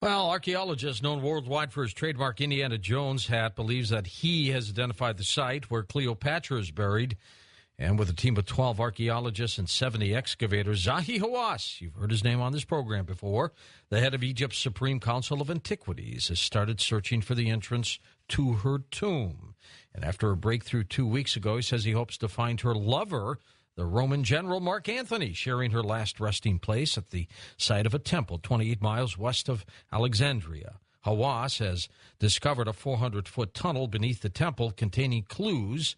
Well, archaeologist known worldwide for his trademark Indiana Jones hat believes that he has identified the site where Cleopatra is buried. And with a team of 12 archaeologists and 70 excavators, Zahi Hawass, you've heard his name on this program before, the head of Egypt's Supreme Council of Antiquities, has started searching for the entrance to her tomb. And after a breakthrough 2 weeks ago, he says he hopes to find her lover, the Roman general Mark Antony, sharing her last resting place at the site of a temple 28 miles west of Alexandria. Hawass has discovered a 400-foot tunnel beneath the temple containing clues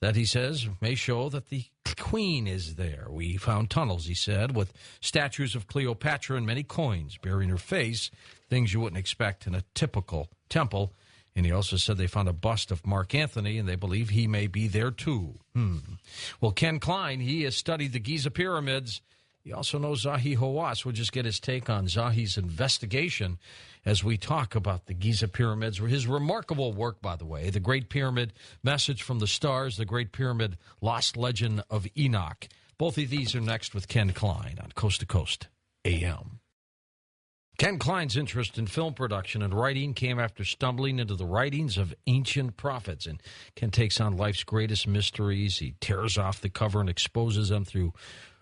that he says may show that the queen is there. We found tunnels, he said, with statues of Cleopatra and many coins bearing her face, things you wouldn't expect in a typical temple. And he also said they found a bust of Mark Antony, and they believe he may be there too. Well, Ken Klein, he has studied the Giza pyramids. He also knows Zahi Hawass. We'll just get his take on Zahi's investigation as we talk about the Giza pyramids. His remarkable work, by the way, the Great Pyramid, Message from the Stars, the Great Pyramid, Lost Legend of Enoch. Both of these are next with Ken Klein on Coast to Coast AM. Ken Klein's interest in film production and writing came after stumbling into the writings of ancient prophets. And Ken takes on life's greatest mysteries. He tears off the cover and exposes them through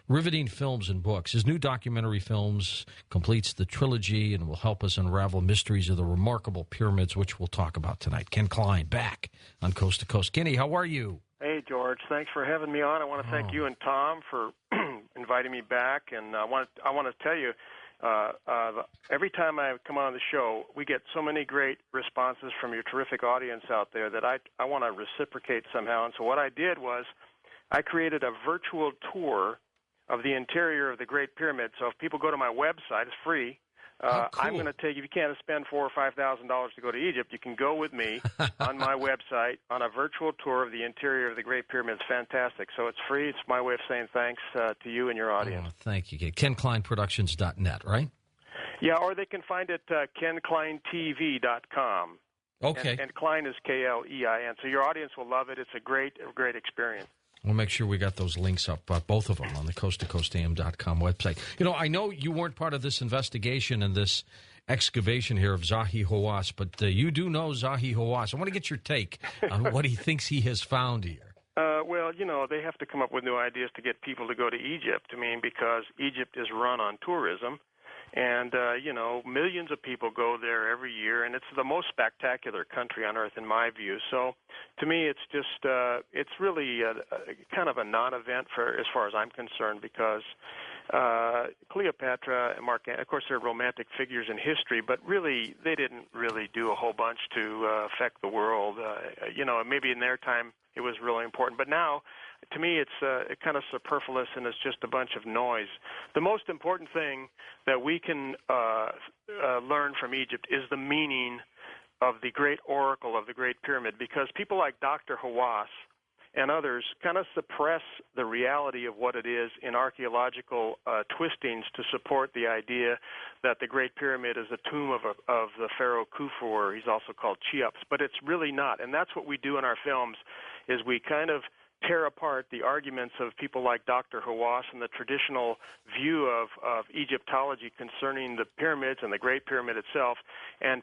riveting films and books. His new documentary films completes the trilogy and will help us unravel mysteries of the remarkable pyramids, which we'll talk about tonight. Ken Klein back on Coast to Coast. Kenny, how are you? Hey, George. Thanks for having me on. I want to thank you and Tom for inviting me back. And I want to tell you, every time I come on the show, we get so many great responses from your terrific audience out there that I want to reciprocate somehow. And so what I did was I created a virtual tour of the interior of the Great Pyramid. So if people go to my website, it's free. Cool. I'm going to take, if you can't spend $4,000 or $5,000 to go to Egypt, you can go with me on my website on a virtual tour of the interior of the Great Pyramid. It's fantastic. So it's free. It's my way of saying thanks to you and your audience. Oh, thank you. KenKleinProductions.net, right? Yeah, or they can find it KenKleinTV.com. Okay. And Klein is Klein. So your audience will love it. It's a great experience. We'll make sure we got those links up, both of them, on the coasttocoastam.com website. You know, I know you weren't part of this investigation and this excavation here of Zahi Hawass, but you do know Zahi Hawass. I want to get your take on what he thinks he has found here. Well, you know, they have to come up with new ideas to get people to go to Egypt. I mean, because Egypt is run on tourism. And, you know, millions of people go there every year, and it's the most spectacular country on earth in my view. So to me, it's just it's really kind of a non-event as far as I'm concerned, because Cleopatra and Mark, of course, they're romantic figures in history, but really they didn't really do a whole bunch to affect the world. You know, maybe in their time it was really important, but now, to me, it's kind of superfluous, and it's just a bunch of noise. The most important thing that we can learn from Egypt is the meaning of the great oracle of the Great Pyramid, because people like Dr. Hawass and others kind of suppress the reality of what it is in archaeological twistings to support the idea that the Great Pyramid is a tomb of the pharaoh Khufu, or he's also called Cheops, but it's really not. And that's what we do in our films, is we kind of tear apart the arguments of people like Dr. Hawass and the traditional view of Egyptology concerning the pyramids and the Great Pyramid itself, and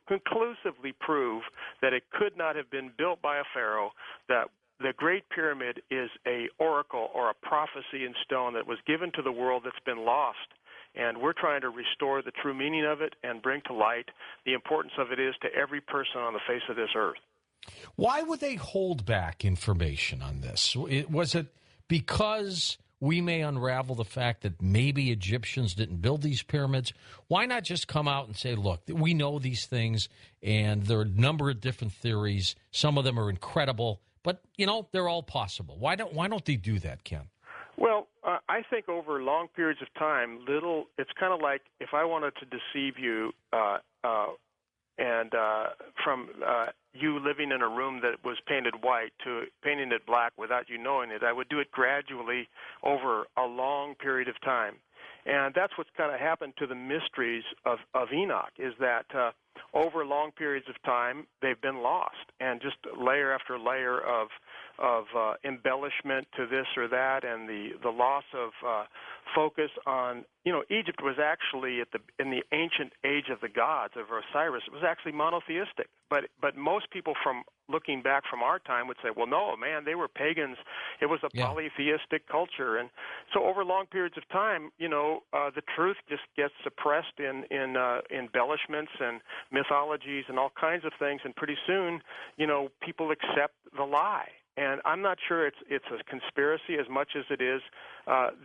conclusively prove that it could not have been built by a pharaoh, that the Great Pyramid is a oracle or a prophecy in stone that was given to the world that's been lost. And we're trying to restore the true meaning of it and bring to light the importance of it is to every person on the face of this earth. Why would they hold back information on this? Was it because we may unravel the fact that maybe Egyptians didn't build these pyramids? Why not just come out and say, look, we know these things, and there are a number of different theories. Some of them are incredible, but, you know, they're all possible. Why don't they do that, Ken? Well, I think over long periods of time, it's kind of like if I wanted to deceive you from you living in a room that was painted white to painting it black without you knowing it, I would do it gradually over a long period of time. And that's what's kind of happened to the mysteries of Enoch, is that over long periods of time, they've been lost. And just layer after layer of embellishment to this or that, and the loss of focus on, Egypt was actually in the ancient age of the gods of Osiris. It was actually monotheistic. But most people from looking back from our time would say, well, no, man, they were pagans. It was a polytheistic culture. And so over long periods of time, the truth just gets suppressed in embellishments and mythologies and all kinds of things. And pretty soon, people accept the lie. And I'm not sure it's a conspiracy as much as it is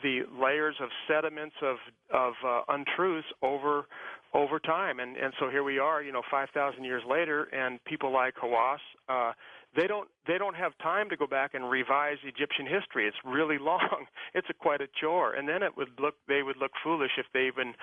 the layers of sediments of untruths over time. And so here we are, 5,000 years later, and people like Hawass, they don't have time to go back and revise Egyptian history. It's really long. It's quite a chore, and then they would look foolish if they even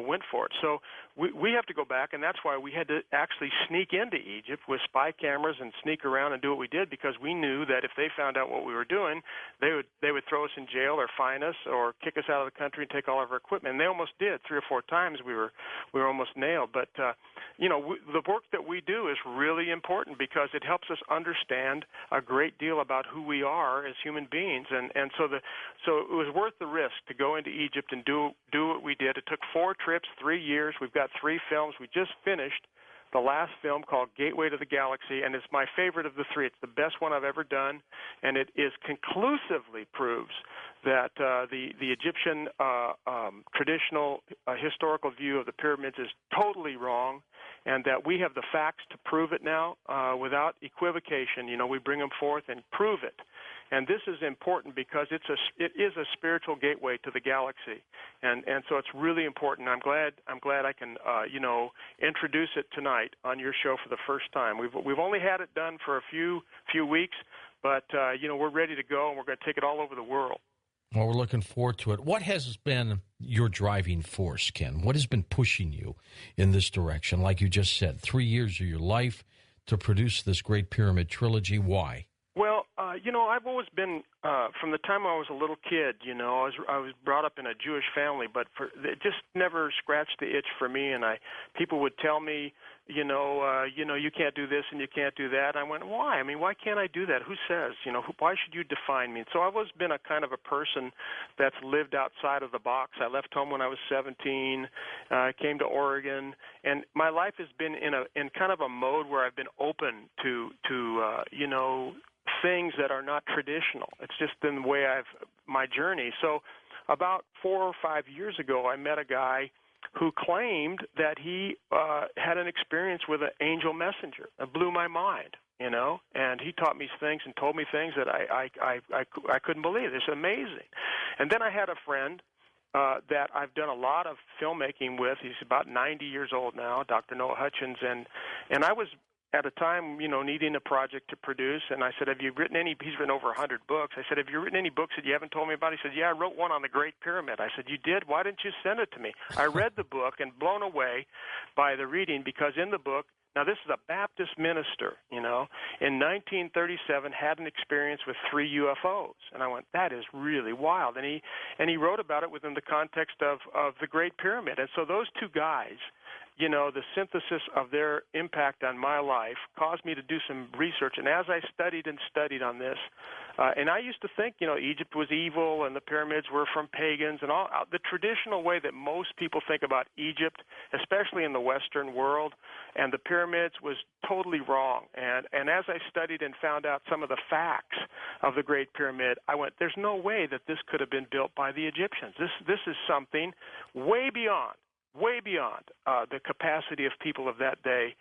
went for it. So we have to go back, and that's why we had to actually sneak into Egypt with spy cameras and sneak around and do what we did, because we knew that if they found out what we were doing, they would throw us in jail or fine us or kick us out of the country and take all of our equipment. And they almost did 3 or 4 times. We were almost nailed. But the work that we do is really important because it helps us understand a great deal about who we are as human beings, and so it was worth the risk to go into Egypt and do what we did. It took 4 trips, 3 years. We've got 3 films. We just finished the last film called Gateway to the Galaxy, and it's my favorite of the 3. It's the best one I've ever done, and it conclusively proves that the Egyptian traditional historical view of the pyramids is totally wrong, and that we have the facts to prove it now without equivocation. We bring them forth and prove it. And this is important because it is a spiritual gateway to the galaxy, and so it's really important. I'm glad I can introduce it tonight on your show for the first time. We've only had it done for a few weeks, but we're ready to go, and we're going to take it all over the world. Well, we're looking forward to it. What has been your driving force, Ken? What has been pushing you in this direction? Like you just said, 3 years of your life to produce this Great Pyramid trilogy. Why? Well, I've always been, from the time I was a little kid, I was brought up in a Jewish family, but it just never scratched the itch for me. And people would tell me, you can't do this and you can't do that. I went, why? I mean, why can't I do that? Who says? Why should you define me? And so I've always been a kind of a person that's lived outside of the box. I left home when I was 17. I came to Oregon, and my life has been in kind of a mode where I've been open to things that are not traditional. It's just been the way my journey. So about 4 or 5 years ago, I met a guy who claimed that he had an experience with an angel messenger. It blew my mind, and he taught me things and told me things that I couldn't believe. It's amazing. And then I had a friend that I've done a lot of filmmaking with. He's about 90 years old now, Dr. Noah Hutchins, and I was at a time, needing a project to produce, and I said, have you written any? He's written over 100 books. I said, have you written any books that you haven't told me about? He said, yeah, I wrote one on the Great Pyramid. I said, you did? Why didn't you send it to me? I read the book and blown away by the reading, because in the book, now this is a Baptist minister, in 1937 had an experience with 3 UFOs. And I went, that is really wild. And he wrote about it within the context of the Great Pyramid. And so those 2 guys, the synthesis of their impact on my life caused me to do some research. And as I studied on this, and I used to think, Egypt was evil and the pyramids were from pagans and all the traditional way that most people think about Egypt, especially in the Western world, and the pyramids was totally wrong. And as I studied and found out some of the facts of the Great Pyramid, I went, there's no way that this could have been built by the Egyptians. This is something way beyond the capacity of people of that day.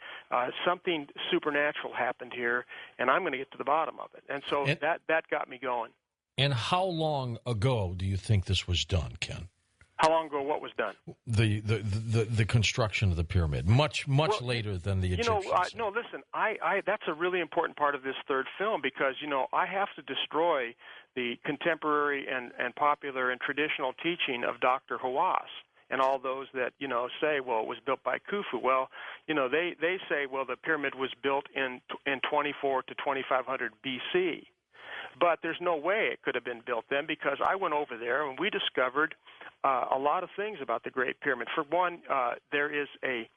Something supernatural happened here, and I'm going to get to the bottom of it. And so that got me going. And how long ago do you think this was done, Ken? How long ago what was done? The construction of the pyramid, much later than the Egyptians. No, listen, I that's a really important part of this 3rd film, because, I have to destroy the contemporary and popular and traditional teaching of Dr. Hawass. And all those that, say, well, it was built by Khufu. Well, they say, well, the pyramid was built in 24 to 2500 BC. But there's no way it could have been built then, because I went over there and we discovered a lot of things about the Great Pyramid. For one, there is a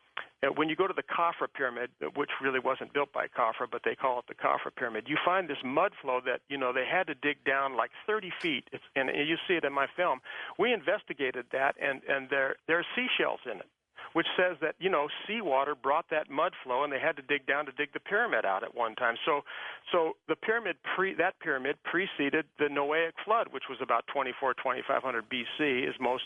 when you go to the Khafra pyramid, which really wasn't built by Khafra, but they call it the Khafra pyramid, you find this mud flow that, they had to dig down like 30 feet, and you see it in my film. We investigated that, and there are seashells in it, which says that, seawater brought that mud flow, and they had to dig down to dig the pyramid out at one time. So the pyramid, that pyramid preceded the Noahic flood, which was about 2,500 BC, as most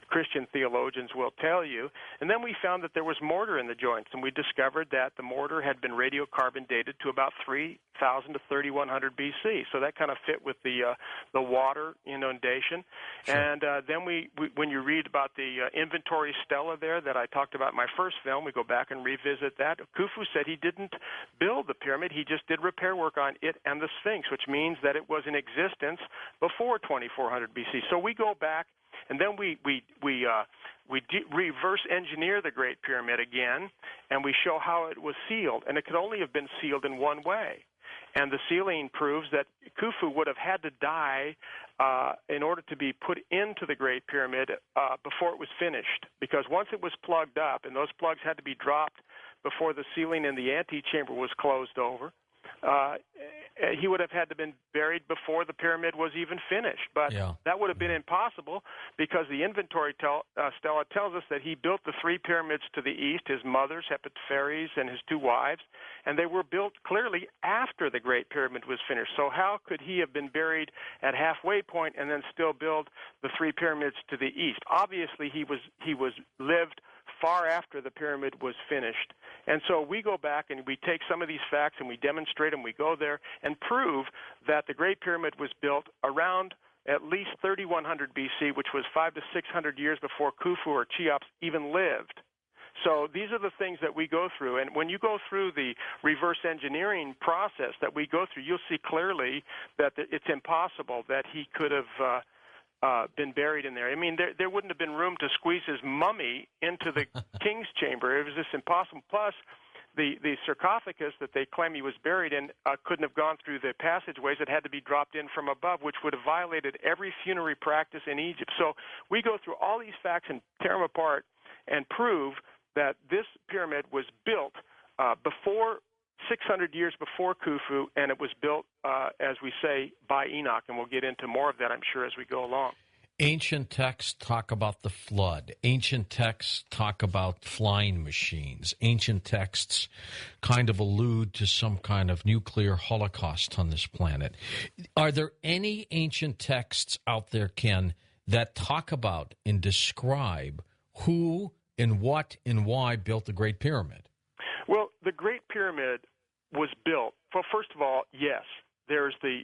Christian theologians will tell you. And then we found that there was mortar in the joints, and we discovered that the mortar had been radiocarbon dated to about 3,000 to 3,100 BC. So that kind of fit with the water inundation. Sure. And then we when you read about the inventory stela there that I talked about in my first film, we go back and revisit that. Khufu said he didn't build the pyramid; he just did repair work on it and the Sphinx, which means that it was in existence before 2400 BC. So we go back, and then we reverse engineer the Great Pyramid again, and we show how it was sealed, and it could only have been sealed in one way. And the sealing proves that Khufu would have had to die in order to be put into the Great Pyramid before it was finished. Because once it was plugged up, and those plugs had to be dropped before the ceiling in the antechamber was closed over, he would have had to been buried before the pyramid was even finished. But that would have been impossible because the inventory stela tells us that he built the three pyramids to the east, his mother's, Hepatferes, and his two wives, and they were built clearly after the Great Pyramid was finished. So how could he have been buried at halfway point and then still build the three pyramids to the east? Obviously, he was lived far after the pyramid was finished. And so we go back and we take some of these facts and we demonstrate them. We go there and prove that the Great Pyramid was built around at least 3100 BC, which was 500 to 600 years before Khufu or Cheops even lived. So these are the things that we go through. And when you go through the reverse engineering process that we go through, you'll see clearly that it's impossible that he could have been buried in there. I mean, there wouldn't have been room to squeeze his mummy into the king's chamber. It was just impossible. Plus, the sarcophagus that they claim he was buried in couldn't have gone through the passageways. It had to be dropped in from above, which would have violated every funerary practice in Egypt. So we go through all these facts and tear them apart and prove that this pyramid was built before 600 years before Khufu, and it was built, as we say, by Enoch, and we'll get into more of that, I'm sure, as we go along. Ancient texts talk about the flood. Ancient texts talk about flying machines. Ancient texts kind of allude to some kind of nuclear holocaust on this planet. Are there any ancient texts out there, Ken, that talk about and describe who and what and why built the Great Pyramid? Well, the Great Pyramid was built. Well, first of all, yes, there's the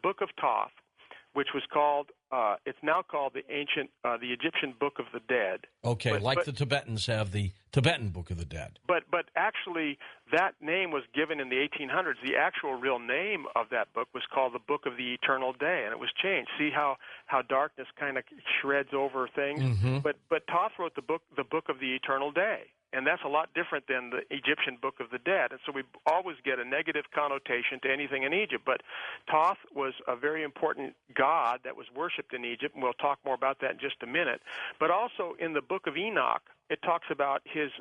Book of Thoth, which was called. It's now called the Egyptian Book of the Dead. Okay, but the Tibetans have the Tibetan Book of the Dead. But actually, that name was given in the 1800s. The actual real name of that book was called the Book of the Eternal Day, and it was changed. See how darkness kind of shreds over things. Mm-hmm. But Thoth wrote the Book of the Eternal Day. And that's a lot different than the Egyptian Book of the Dead. And so we always get a negative connotation to anything in Egypt. But Thoth was a very important god that was worshipped in Egypt, and we'll talk more about that in just a minute. But also in the Book of Enoch, it talks about his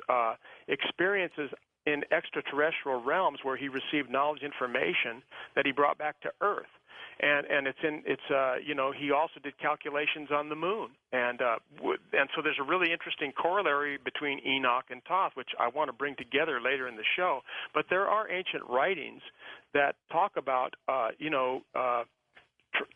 experiences in extraterrestrial realms where he received knowledge information that he brought back to Earth. And he also did calculations on the moon, and so there's a really interesting corollary between Enoch and Thoth, which I want to bring together later in the show. But there are ancient writings that talk about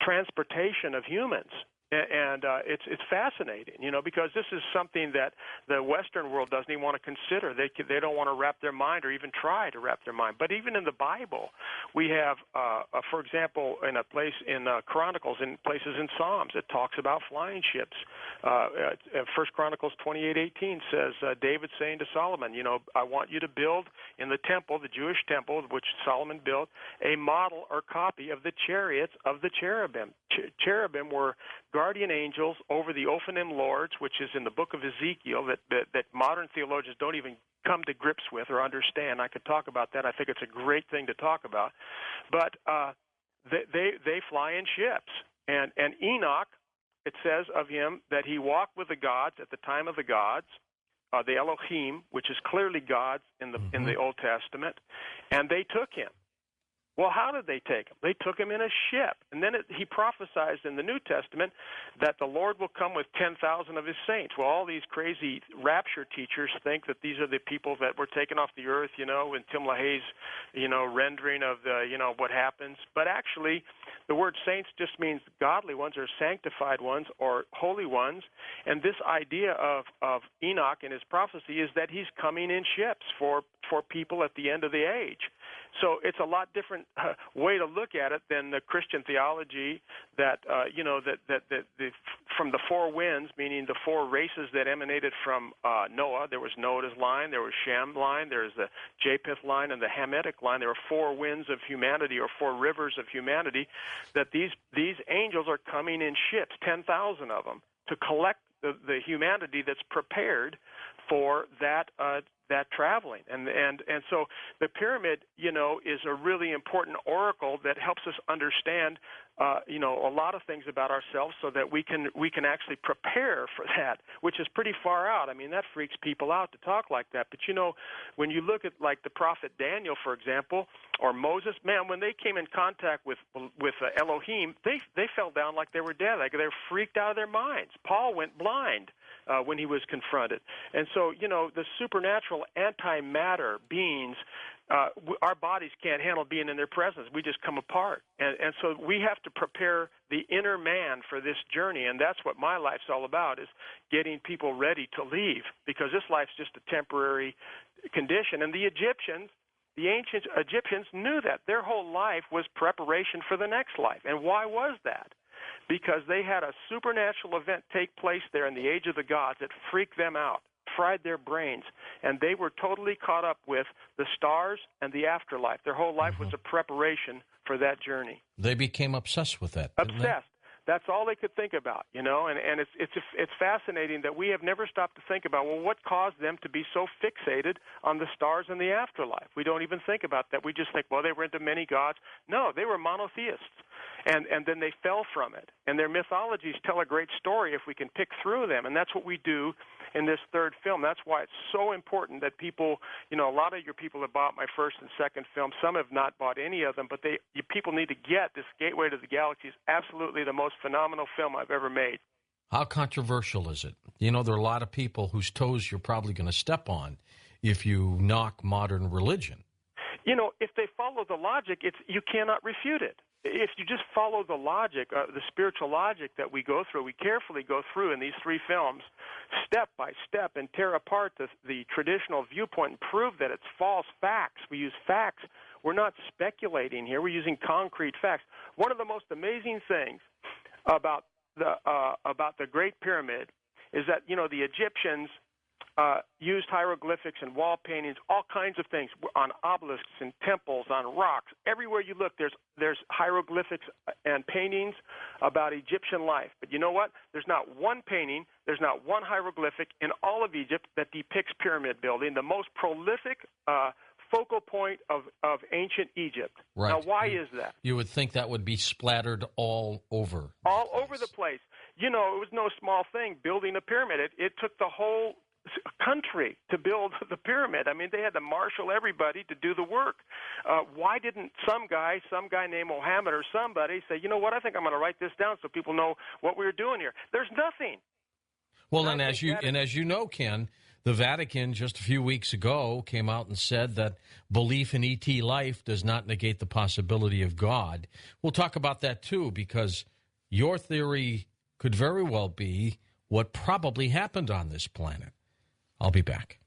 transportation of humans. And it's fascinating, because this is something that the Western world doesn't even want to consider. They don't want to wrap their mind or even try to wrap their mind. But even in the Bible, we have, for example, in a place in Chronicles, in places in Psalms, it talks about flying ships. 1 Chronicles 28:18 says, David saying to Solomon, I want you to build in the temple, the Jewish temple, which Solomon built, a model or copy of the chariots of the cherubim. Cherubim were guardian angels over the Ophanim lords, which is in the book of Ezekiel, that modern theologians don't even come to grips with or understand. I could talk about that. I think it's a great thing to talk about. But they fly in ships. And Enoch, it says of him that he walked with the gods at the time of the gods, the Elohim, which is clearly God in the Old Testament, and they took him. Well, how did they take him? They took him in a ship. And then he prophesied in the New Testament that the Lord will come with 10,000 of his saints. Well, all these crazy rapture teachers think that these are the people that were taken off the earth, in Tim LaHaye's, rendering of what happens. But actually, the word saints just means godly ones or sanctified ones or holy ones. And this idea of Enoch in his prophecy is that he's coming in ships for people at the end of the age. So it's a lot different way to look at it than the Christian theology that from the four winds, meaning the four races that emanated from Noah. There was Noah's line, there was Sham's line, there was the Japheth line, and the Hamitic line. There were four winds of humanity or four rivers of humanity. That these angels are coming in ships, 10,000 of them, to collect the humanity that's prepared for that traveling. And so the pyramid, is a really important oracle that helps us understand, a lot of things about ourselves so that we can actually prepare for that, which is pretty far out. I mean, that freaks people out to talk like that. But, when you look at, like, the prophet Daniel, for example, or Moses, man, when they came in contact with Elohim, they fell down like they were dead. Like, they were freaked out of their minds. Paul went blind when he was confronted. And so, the supernatural antimatter beings, our bodies can't handle being in their presence. We just come apart. And so we have to prepare the inner man for this journey, and that's what my life's all about, is getting people ready to leave, because this life's just a temporary condition. And the ancient Egyptians knew that. Their whole life was preparation for the next life. And why was that? Because they had a supernatural event take place there in the age of the gods that freaked them out, fried their brains, and they were totally caught up with the stars and the afterlife. Their whole life was a preparation for that journey. They became obsessed with that. Obsessed. That's all they could think about, and it's fascinating that we have never stopped to think about, well, what caused them to be so fixated on the stars and the afterlife? We don't even think about that. We just think, well, they were into many gods. No, they were monotheists, and then they fell from it. And their mythologies tell a great story if we can pick through them, and that's what we do in this third film. That's why it's so important that people, a lot of your people have bought my first and second film. Some have not bought any of them, but people need to get this Gateway to the Galaxy. Is absolutely the most phenomenal film I've ever made. How controversial is it? There are a lot of people whose toes you're probably going to step on if you knock modern religion. If they follow the logic, you cannot refute it. If you just follow the logic, the spiritual logic that we go through, we carefully go through in these three films, step by step, and tear apart the traditional viewpoint and prove that it's false facts. We use facts. We're not speculating here. We're using concrete facts. One of the most amazing things about the Great Pyramid is that, the Egyptians used hieroglyphics and wall paintings, all kinds of things, on obelisks and temples, on rocks. Everywhere you look, there's hieroglyphics and paintings about Egyptian life. But you know what? There's not one painting, there's not one hieroglyphic in all of Egypt that depicts pyramid building, the most prolific focal point of ancient Egypt. Right. Now, why is that? You would think that would be splattered all over. All over the place. It was no small thing building a pyramid. It took the whole country to build the pyramid. I mean, they had to marshal everybody to do the work. Why didn't some guy named Mohammed or somebody say, you know what, I think I'm going to write this down so people know what we were doing here? There's nothing. Well, and as you know, Ken, the Vatican just a few weeks ago came out and said that belief in ET life does not negate the possibility of God. We'll talk about that, too, because your theory could very well be what probably happened on this planet. I'll be back.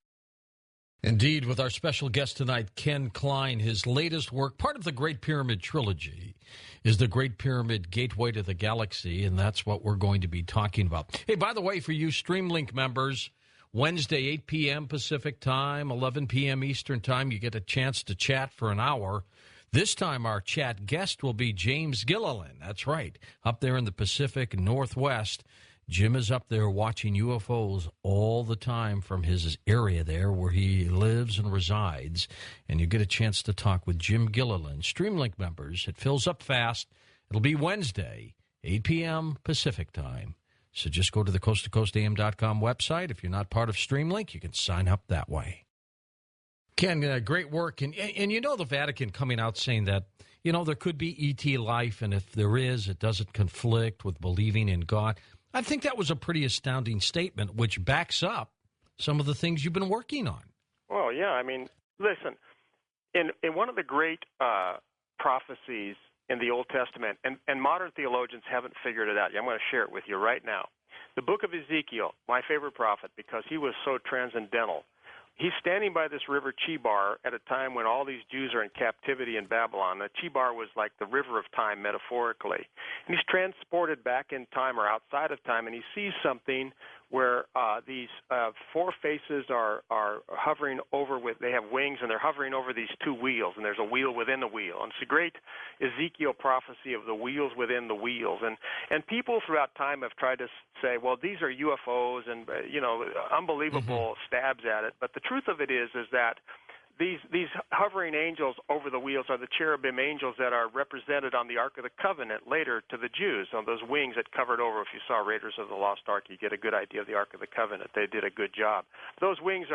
Indeed, with our special guest tonight, Ken Klein. His latest work, part of the Great Pyramid Trilogy, is the Great Pyramid Gateway to the Galaxy, and that's what we're going to be talking about. Hey, by the way, for you Streamlink members, Wednesday, 8 p.m. Pacific Time, 11 p.m. Eastern Time, you get a chance to chat for an hour. This time, our chat guest will be James Gilliland. That's right, up there in the Pacific Northwest. Jim is up there watching UFOs all the time from his area there where he lives and resides. And you get a chance to talk with Jim Gilliland. Streamlink members, it fills up fast. It'll be Wednesday, 8 p.m. Pacific Time. So just go to the coasttocoastam.com website. If you're not part of Streamlink, you can sign up that way. Ken, great work. And you know the Vatican coming out saying that, you know, there could be ET life, and if there is, it doesn't conflict with believing in God. I think that was a pretty astounding statement, which backs up some of the things you've been working on. Well, yeah, I mean, listen, in one of the great prophecies in the Old Testament, and modern theologians haven't figured it out. I'm going to share it with you right now. The book of Ezekiel, my favorite prophet, because he was so transcendental. He's standing by this river Chebar at a time when all these Jews are in captivity in Babylon. The Chebar was like the river of time, metaphorically. And he's transported back in time or outside of time, and he sees something where these four faces are hovering over they have wings, and they're hovering over these two wheels, and there's a wheel within the wheel. And it's a great Ezekiel prophecy of the wheels within the wheels. And people throughout time have tried to say, well, these are UFOs and, unbelievable stabs at it. But the truth of it is that these hovering angels over the wheels are the cherubim angels that are represented on the Ark of the Covenant later to the Jews, on those wings that covered over. If you saw Raiders of the Lost Ark, you get a good idea of the Ark of the Covenant. They did a good job. Those wings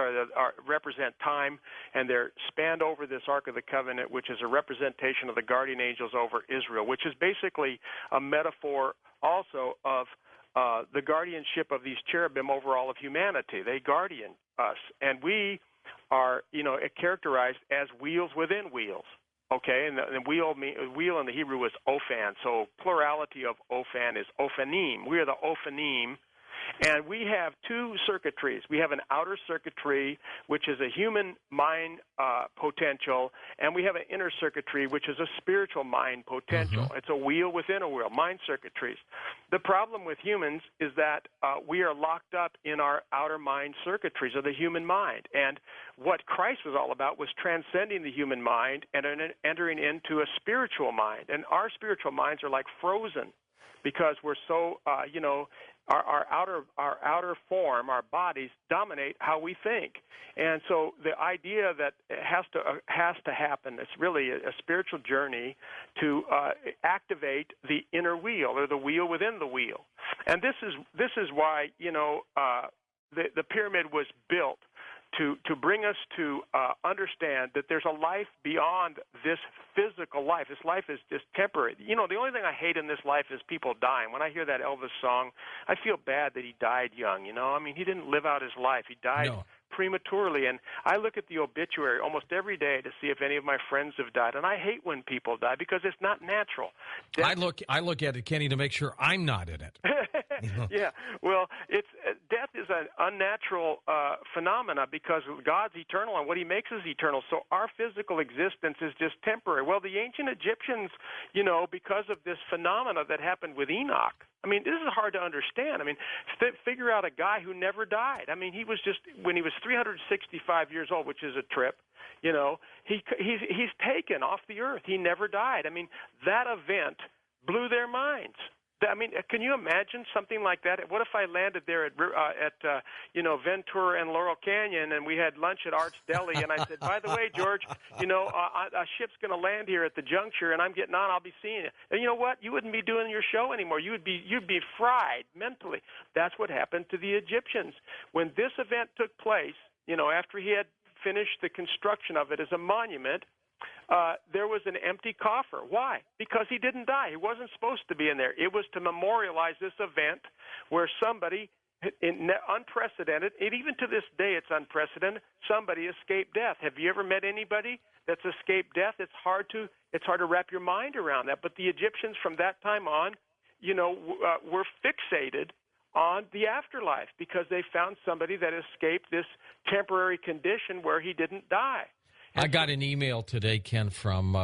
represent time, and they're spanned over this Ark of the Covenant, which is a representation of the guardian angels over Israel, which is basically a metaphor also of the guardianship of these cherubim over all of humanity. They guardian us, and we are, characterized as wheels within wheels. Okay, and the wheel in the Hebrew is ophan, so plurality of ophan is ophanim. We are the ophanim, and we have two circuitries. We have an outer circuitry, which is a human mind potential, and we have an inner circuitry, which is a spiritual mind potential. It's a wheel within a wheel, mind circuitries. The problem with humans is that we are locked up in our outer mind circuitries of the human mind. And what Christ was all about was transcending the human mind and entering into a spiritual mind. And our spiritual minds are like frozen because we're so, our outer form, our bodies dominate how we think. And so the idea that it has to happen, it's really a spiritual journey to activate the inner wheel or the wheel within the wheel. And this is why, the pyramid was built to bring us to understand that there's a life beyond this physical life. This life is just temporary. The only thing I hate in this life is people dying. When I hear that Elvis song, I feel bad that he died young, I mean, he didn't live out his life. He died prematurely, and I look at the obituary almost every day to see if any of my friends have died, and I hate when people die because it's not natural. I look at it, Kenny, to make sure I'm not in it. Yeah, well, death is an unnatural phenomena because God's eternal and what He makes is eternal. So our physical existence is just temporary. Well, the ancient Egyptians, because of this phenomena that happened with Enoch. I mean, this is hard to understand. I mean, figure out a guy who never died. I mean, he was just when he was 365 years old, which is a trip. He's taken off the earth. He never died. I mean, that event blew their minds. I mean, can you imagine something like that? What if I landed there at Ventura and Laurel Canyon, and we had lunch at Art's Deli, and I said, by the way, George, a ship's going to land here at the juncture, and I'm getting on. I'll be seeing you. And you know what? You wouldn't be doing your show anymore. You'd be fried mentally. That's what happened to the Egyptians when this event took place. After he had finished the construction of it as a monument. There was an empty coffer. Why? Because he didn't die. He wasn't supposed to be in there. It was to memorialize this event where somebody, unprecedented, and even to this day it's unprecedented, somebody escaped death. Have you ever met anybody that's escaped death? It's hard to wrap your mind around that. But the Egyptians from that time on, were fixated on the afterlife because they found somebody that escaped this temporary condition where he didn't die. I got an email today, Ken, from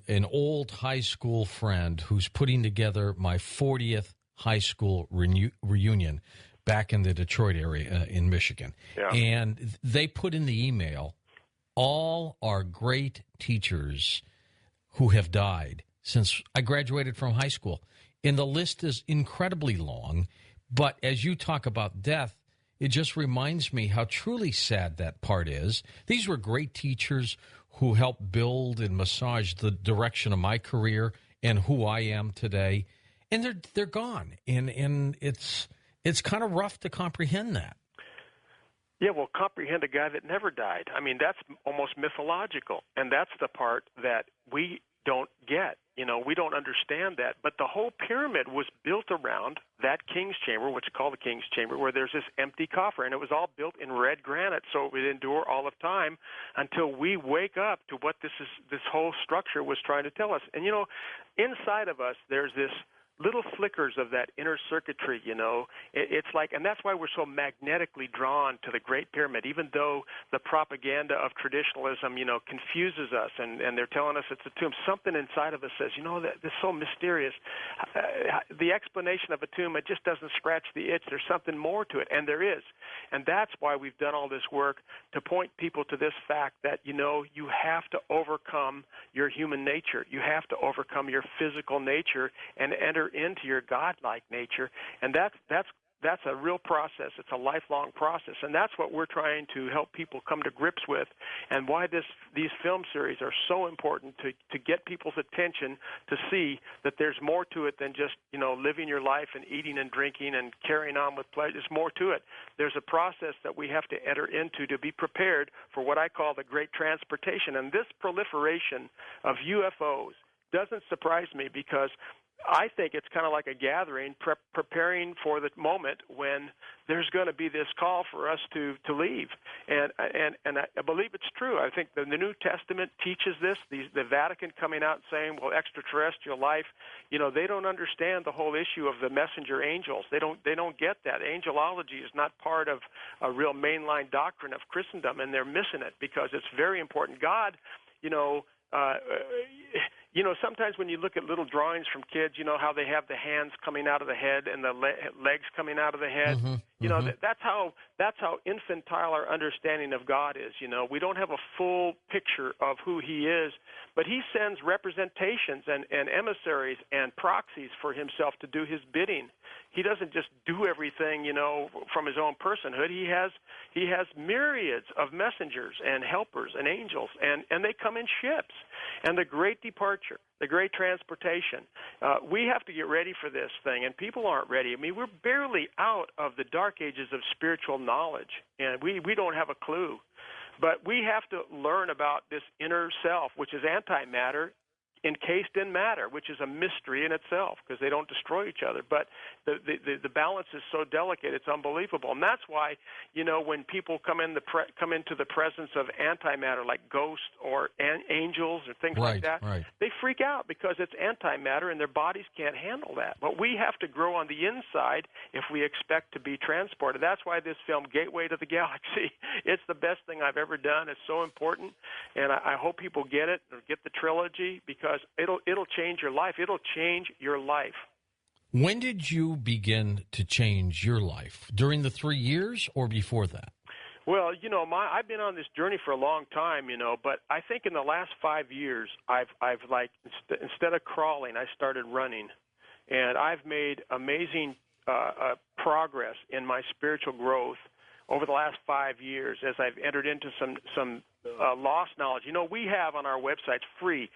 an old high school friend who's putting together my 40th high school reunion back in the Detroit area in Michigan. Yeah. And they put in the email, all our great teachers who have died since I graduated from high school. And the list is incredibly long, but as you talk about death, it just reminds me how truly sad that part is. These were great teachers who helped build and massage the direction of my career and who I am today. And they're gone, and it's kind of rough to comprehend that. Yeah, well, comprehend a guy that never died. I mean, that's almost mythological, and that's the part that we don't get. We don't understand that. But the whole pyramid was built around that king's chamber, which is called the king's chamber, where there's this empty coffer, and it was all built in red granite, so it would endure all of time until we wake up to what this whole structure was trying to tell us. And inside of us, there's this little flickers of that inner circuitry, It's like, and that's why we're so magnetically drawn to the Great Pyramid, even though the propaganda of traditionalism, confuses us, and they're telling us it's a tomb. Something inside of us says, that this is so mysterious. The explanation of a tomb, it just doesn't scratch the itch. There's something more to it, and there is. And that's why we've done all this work to point people to this fact that, you have to overcome your human nature. You have to overcome your physical nature and enter into your godlike nature, and that's a real process. It's a lifelong process, and that's what we're trying to help people come to grips with, and why these film series are so important to get people's attention to see that there's more to it than just living your life and eating and drinking and carrying on with pleasure. There's more to it. There's a process that we have to enter into to be prepared for what I call the great transportation, and this proliferation of UFOs doesn't surprise me, because I think it's kind of like a gathering, preparing for the moment when there's going to be this call for us to leave. And I believe it's true. I think the New Testament teaches this. The Vatican coming out and saying, well, extraterrestrial life, they don't understand the whole issue of the messenger angels. They don't get that. Angelology is not part of a real mainline doctrine of Christendom, and they're missing it because it's very important. God, sometimes when you look at little drawings from kids, how they have the hands coming out of the head and the legs coming out of the head. That's how infantile our understanding of God is. We don't have a full picture of who He is, but He sends representations and emissaries and proxies for Himself to do His bidding. He doesn't just do everything, from His own personhood. He has myriads of messengers and helpers and angels, and they come in ships. And the great departure, the great transportation, we have to get ready for this thing, and people aren't ready. I mean, we're barely out of the dark ages of spiritual knowledge, and we don't have a clue. But we have to learn about this inner self, which is antimatter, encased in matter, which is a mystery in itself because they don't destroy each other. But the balance is so delicate, it's unbelievable. And that's why, when people come into the presence of antimatter, like ghosts or angels or things like that, they freak out because it's antimatter and their bodies can't handle that. But we have to grow on the inside if we expect to be transported. That's why this film, Gateway to the Galaxy, it's the best thing I've ever done. It's so important, and I hope people get it or get the trilogy, because it'll change your life. It'll change your life. When did you begin to change your life? During the 3 years or before that? Well, I've been on this journey for a long time, but I think in the last 5 years, I've instead of crawling, I started running, and I've made amazing progress in my spiritual growth over the last 5 years as I've entered into some lost knowledge. We have on our website free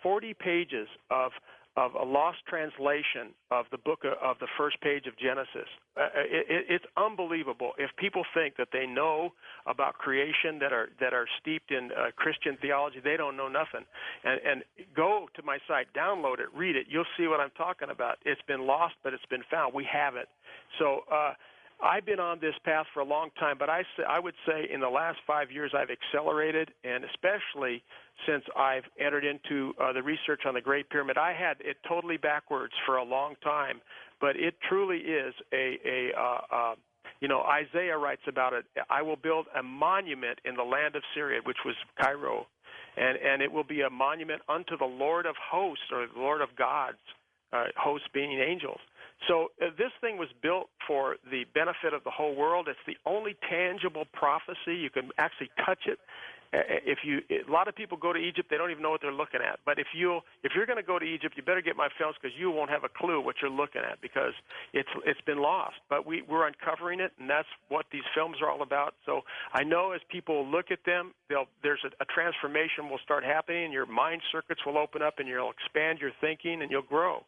40 pages of a lost translation of the book of the first page of Genesis. It's unbelievable. If people think that they know about creation, that are steeped in Christian theology, they don't know nothing. And go to my site, download it, read it. You'll see what I'm talking about. It's been lost, but it's been found. We have it. So I've been on this path for a long time, but I would say in the last 5 years I've accelerated, and especially since I've entered into the research on the Great Pyramid. I had it totally backwards for a long time, but it truly is Isaiah writes about it. I will build a monument in the land of Syria, which was Cairo, and it will be a monument unto the Lord of hosts, or the Lord of gods, hosts being angels. So this thing was built for the benefit of the whole world. It's the only tangible prophecy. You can actually touch it. A lot of people go to Egypt, they don't even know what they're looking at. But if you're going to go to Egypt, you better get my films, because you won't have a clue what you're looking at, because it's been lost. But we're uncovering it, and that's what these films are all about. So I know as people look at them, there's a transformation will start happening. Your mind circuits will open up, and you'll expand your thinking, and you'll grow.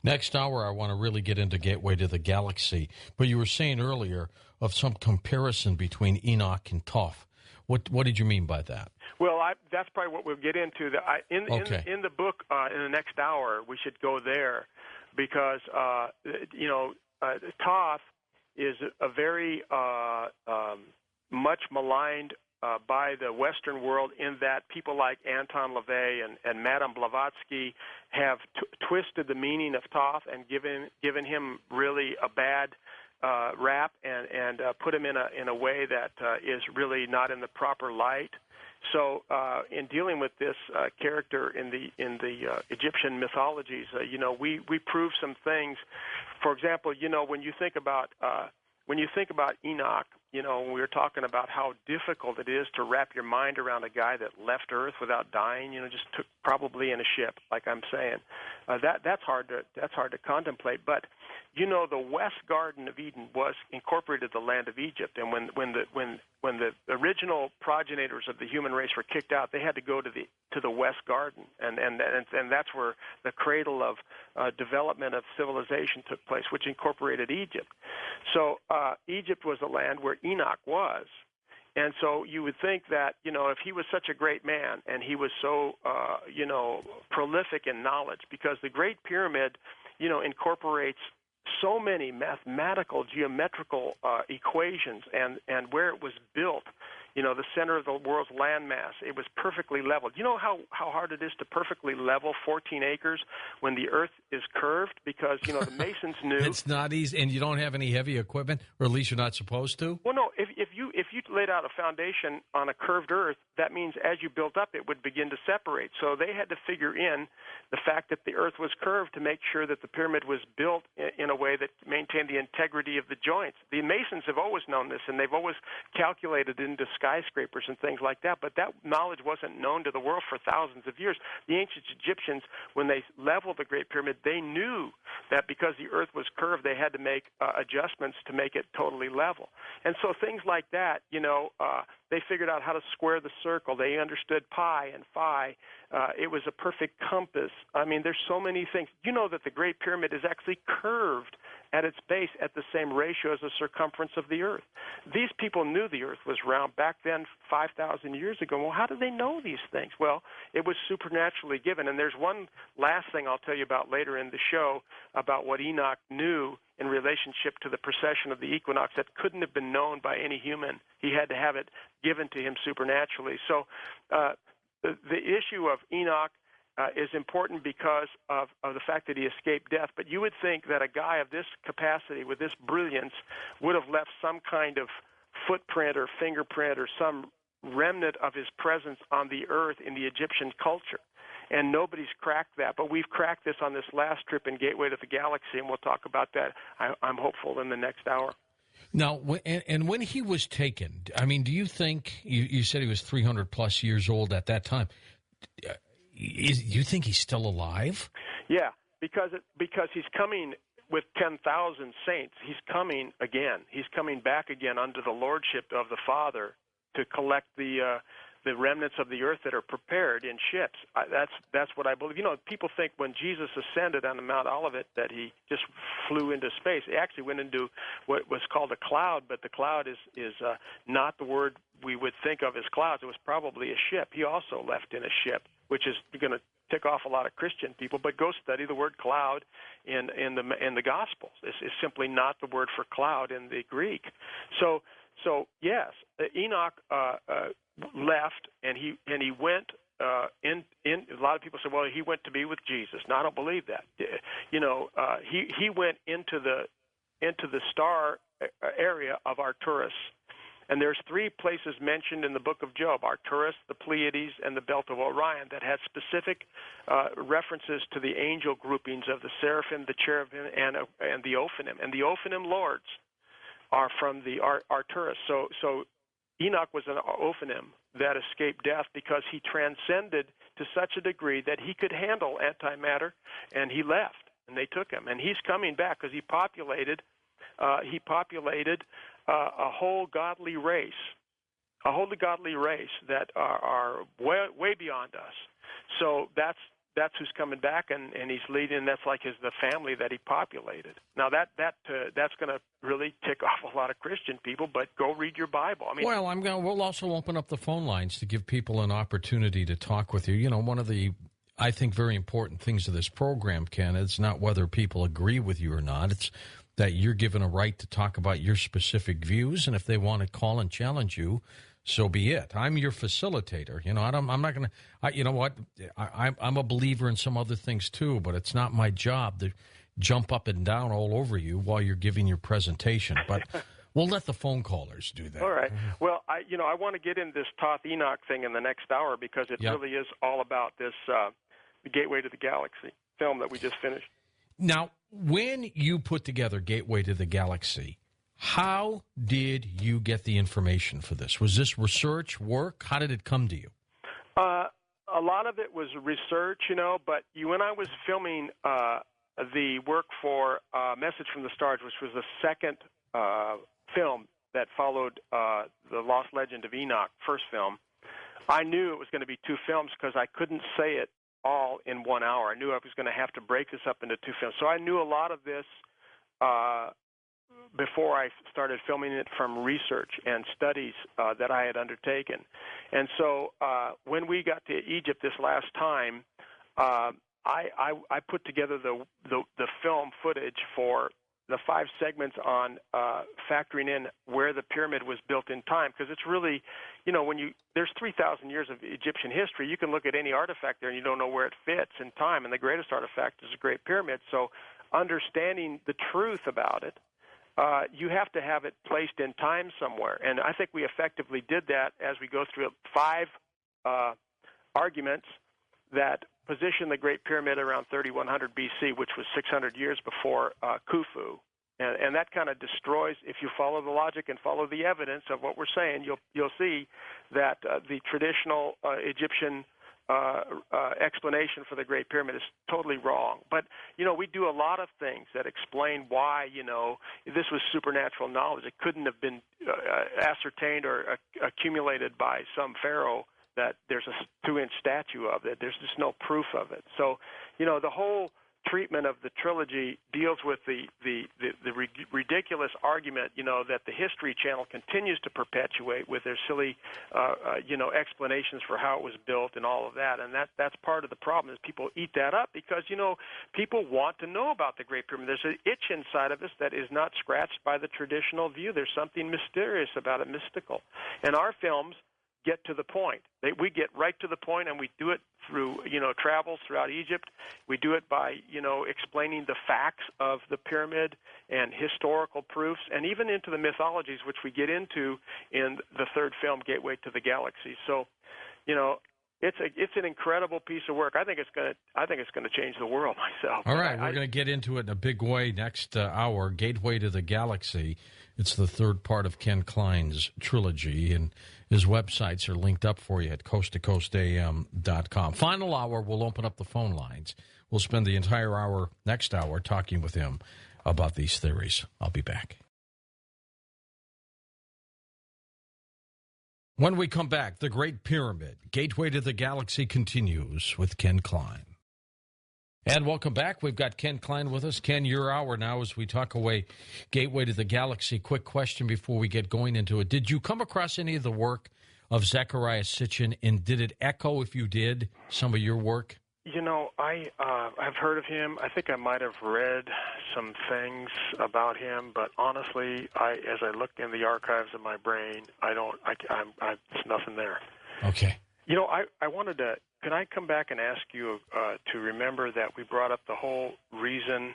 Next hour, I want to really get into Gateway to the Galaxy. But you were saying earlier of some comparison between Enoch and Thoth. What did you mean by that? Well, that's probably what we'll get into. In the book, in the next hour, we should go there because, Thoth is a very much maligned by the Western world in that people like Anton LaVey and Madame Blavatsky have twisted the meaning of Thoth and given him really a bad rap and put him in a way that is really not in the proper light. So, in dealing with this character in the Egyptian mythologies, we prove some things. For example, when you think about Enoch, when we were talking about how difficult it is to wrap your mind around a guy that left Earth without dying, just took probably in a ship, like I'm saying, that's hard to contemplate. But the West Garden of Eden was incorporated the land of Egypt, and when the original progenitors of the human race were kicked out, they had to go to the West Garden, and that's where the cradle of development of civilization took place, which incorporated Egypt. So Egypt was the land where Enoch was. And so you would think that, if he was such a great man and he was so, prolific in knowledge, because the Great Pyramid, incorporates so many mathematical, geometrical equations, and where it was built, the center of the world's landmass, it was perfectly leveled. You know how hard it is to perfectly level 14 acres when the earth is curved? Because, the Masons knew. It's not easy, and you don't have any heavy equipment, or at least you're not supposed to? Well, no, if you laid out a foundation on a curved earth, that means as you built up, it would begin to separate. So they had to figure in the fact that the earth was curved to make sure that the pyramid was built in a way that maintained the integrity of the joints. The Masons have always known this, and they've always calculated into skyscrapers and things like that, but that knowledge wasn't known to the world for thousands of years. The ancient Egyptians, when they leveled the Great Pyramid, they knew that because the earth was curved, they had to make adjustments to make it totally level. And so things like that, they figured out how to square the circle. They understood pi and phi. It was a perfect compass. I mean, there's so many things. You know that the Great Pyramid is actually curved at its base at the same ratio as the circumference of the earth. These people knew the earth was round back then 5,000 years ago. Well, how did they know these things? Well, it was supernaturally given. And there's one last thing I'll tell you about later in the show about what Enoch knew in relationship to the precession of the equinox that couldn't have been known by any human. He had to have it given to him supernaturally. So the issue of Enoch is important because of the fact that he escaped death. But you would think that a guy of this capacity, with this brilliance, would have left some kind of footprint or fingerprint or some remnant of his presence on the earth in the Egyptian culture. And nobody's cracked that. But we've cracked this on this last trip in Gateway to the Galaxy, and we'll talk about that, I'm hopeful, in the next hour. Now, and when he was taken, I mean, do you think, you said he was 300-plus years old at that time, do you think he's still alive? Yeah, because he's coming with 10,000 saints. He's coming again. He's coming back again under the lordship of the Father to collect the remnants of the earth that are prepared in ships. That's what I believe. People think when Jesus ascended on the Mount Olivet that he just flew into space. He actually went into what was called a cloud, but the cloud is not the word we would think of as clouds. It was probably a ship. He also left in a ship, which is going to tick off a lot of Christian people. But go study the word cloud in the Gospels. It's simply not the word for cloud in the Greek. So yes, Enoch left, and he went in. A lot of people say, well, he went to be with Jesus. No, I don't believe that. He went into the star area of Arcturus. And there's three places mentioned in the book of Job, Arcturus, the Pleiades, and the belt of Orion, that had specific references to the angel groupings of the seraphim, the cherubim, and the Ophanim. And the Ophanim lords are from the Arcturus. So Enoch was an Ophanim that escaped death because he transcended to such a degree that he could handle antimatter, and he left, and they took him. And he's coming back because he populated a whole godly race that are way beyond us. So that's that's who's coming back, and he's leading. That's like the family that he populated. Now that's going to really tick off a lot of Christian people. But go read your Bible. I mean, well, we'll also open up the phone lines to give people an opportunity to talk with you. You know, one of the, I think, very important things of this program, Ken, it's not whether people agree with you or not. It's that you're given a right to talk about your specific views, and if they want to call and challenge you, so be it. I'm your facilitator. You know, I'm not going to. You know what? I'm a believer in some other things too, but it's not my job to jump up and down all over you while you're giving your presentation. But we'll let the phone callers do that. All right. Well, I want to get into this Thoth Enoch thing in the next hour because it really is all about this the Gateway to the Galaxy film that we just finished. Now, when you put together Gateway to the Galaxy, how did you get the information for this? Was this research, work? How did it come to you? A lot of it was research, but when I was filming the work for Message from the Stars, which was the second film that followed the Lost Legend of Enoch, first film, I knew it was going to be two films because I couldn't say it all in 1 hour. I knew I was going to have to break this up into two films. So I knew a lot of this before I started filming it from research and studies that I had undertaken. And so when we got to Egypt this last time, I put together the film footage for the 5 segments on factoring in where the pyramid was built in time, because it's really, there's 3,000 years of Egyptian history. You can look at any artifact there and you don't know where it fits in time, and the greatest artifact is the Great Pyramid. So understanding the truth about it, you have to have it placed in time somewhere. And I think we effectively did that as we go through 5 arguments that position the Great Pyramid around 3100 BC, which was 600 years before Khufu. And that kind of destroys, if you follow the logic and follow the evidence of what we're saying, you'll see that the traditional Egyptian explanation for the Great Pyramid is totally wrong. But, we do a lot of things that explain why, this was supernatural knowledge. It couldn't have been ascertained or accumulated by some pharaoh that there's a 2-inch statue of it. There's just no proof of it. So, the whole treatment of the trilogy deals with the ridiculous argument, that the History Channel continues to perpetuate with their silly, explanations for how it was built and all of that. And that's part of the problem is people eat that up because, people want to know about the Great Pyramid. There's an itch inside of us that is not scratched by the traditional view. There's something mysterious about it, mystical. And our films get to the point. We get right to the point, and we do it through, travels throughout Egypt. We do it by, explaining the facts of the pyramid and historical proofs, and even into the mythologies, which we get into in the third film, Gateway to the Galaxy. So, it's an incredible piece of work. I think it's going to change the world myself. All right, we're going to get into it in a big way next hour. Gateway to the Galaxy. It's the third part of Ken Klein's trilogy, and his websites are linked up for you at coasttocoastam.com. Final hour, we'll open up the phone lines. We'll spend the entire hour, next hour, talking with him about these theories. I'll be back. When we come back, the Great Pyramid, Gateway to the Galaxy continues with Ken Klein. And welcome back. We've got Ken Klein with us. Ken, your hour now as we talk away Gateway to the Galaxy. Quick question before we get going into it. Did you come across any of the work of Zecharia Sitchin, and did it echo, if you did, some of your work? I've heard of him. I think I might have read some things about him, but honestly, as I look in the archives of my brain, there's nothing there. Okay. I wanted to. Can I come back and ask you to remember that we brought up the whole reason?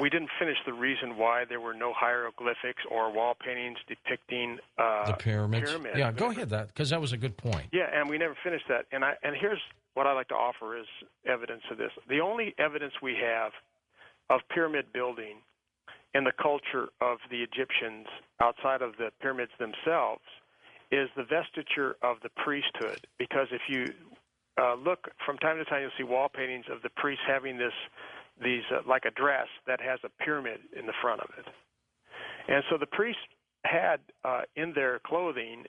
We didn't finish the reason why there were no hieroglyphics or wall paintings depicting the pyramids. Yeah, go ahead, because that was a good point. Yeah, and we never finished that. And here's what I like to offer is evidence of this. The only evidence we have of pyramid building in the culture of the Egyptians outside of the pyramids themselves is the vestiture of the priesthood. Because if you look from time to time, you'll see wall paintings of the priests having these like a dress that has a pyramid in the front of it. And so the priests had in their clothing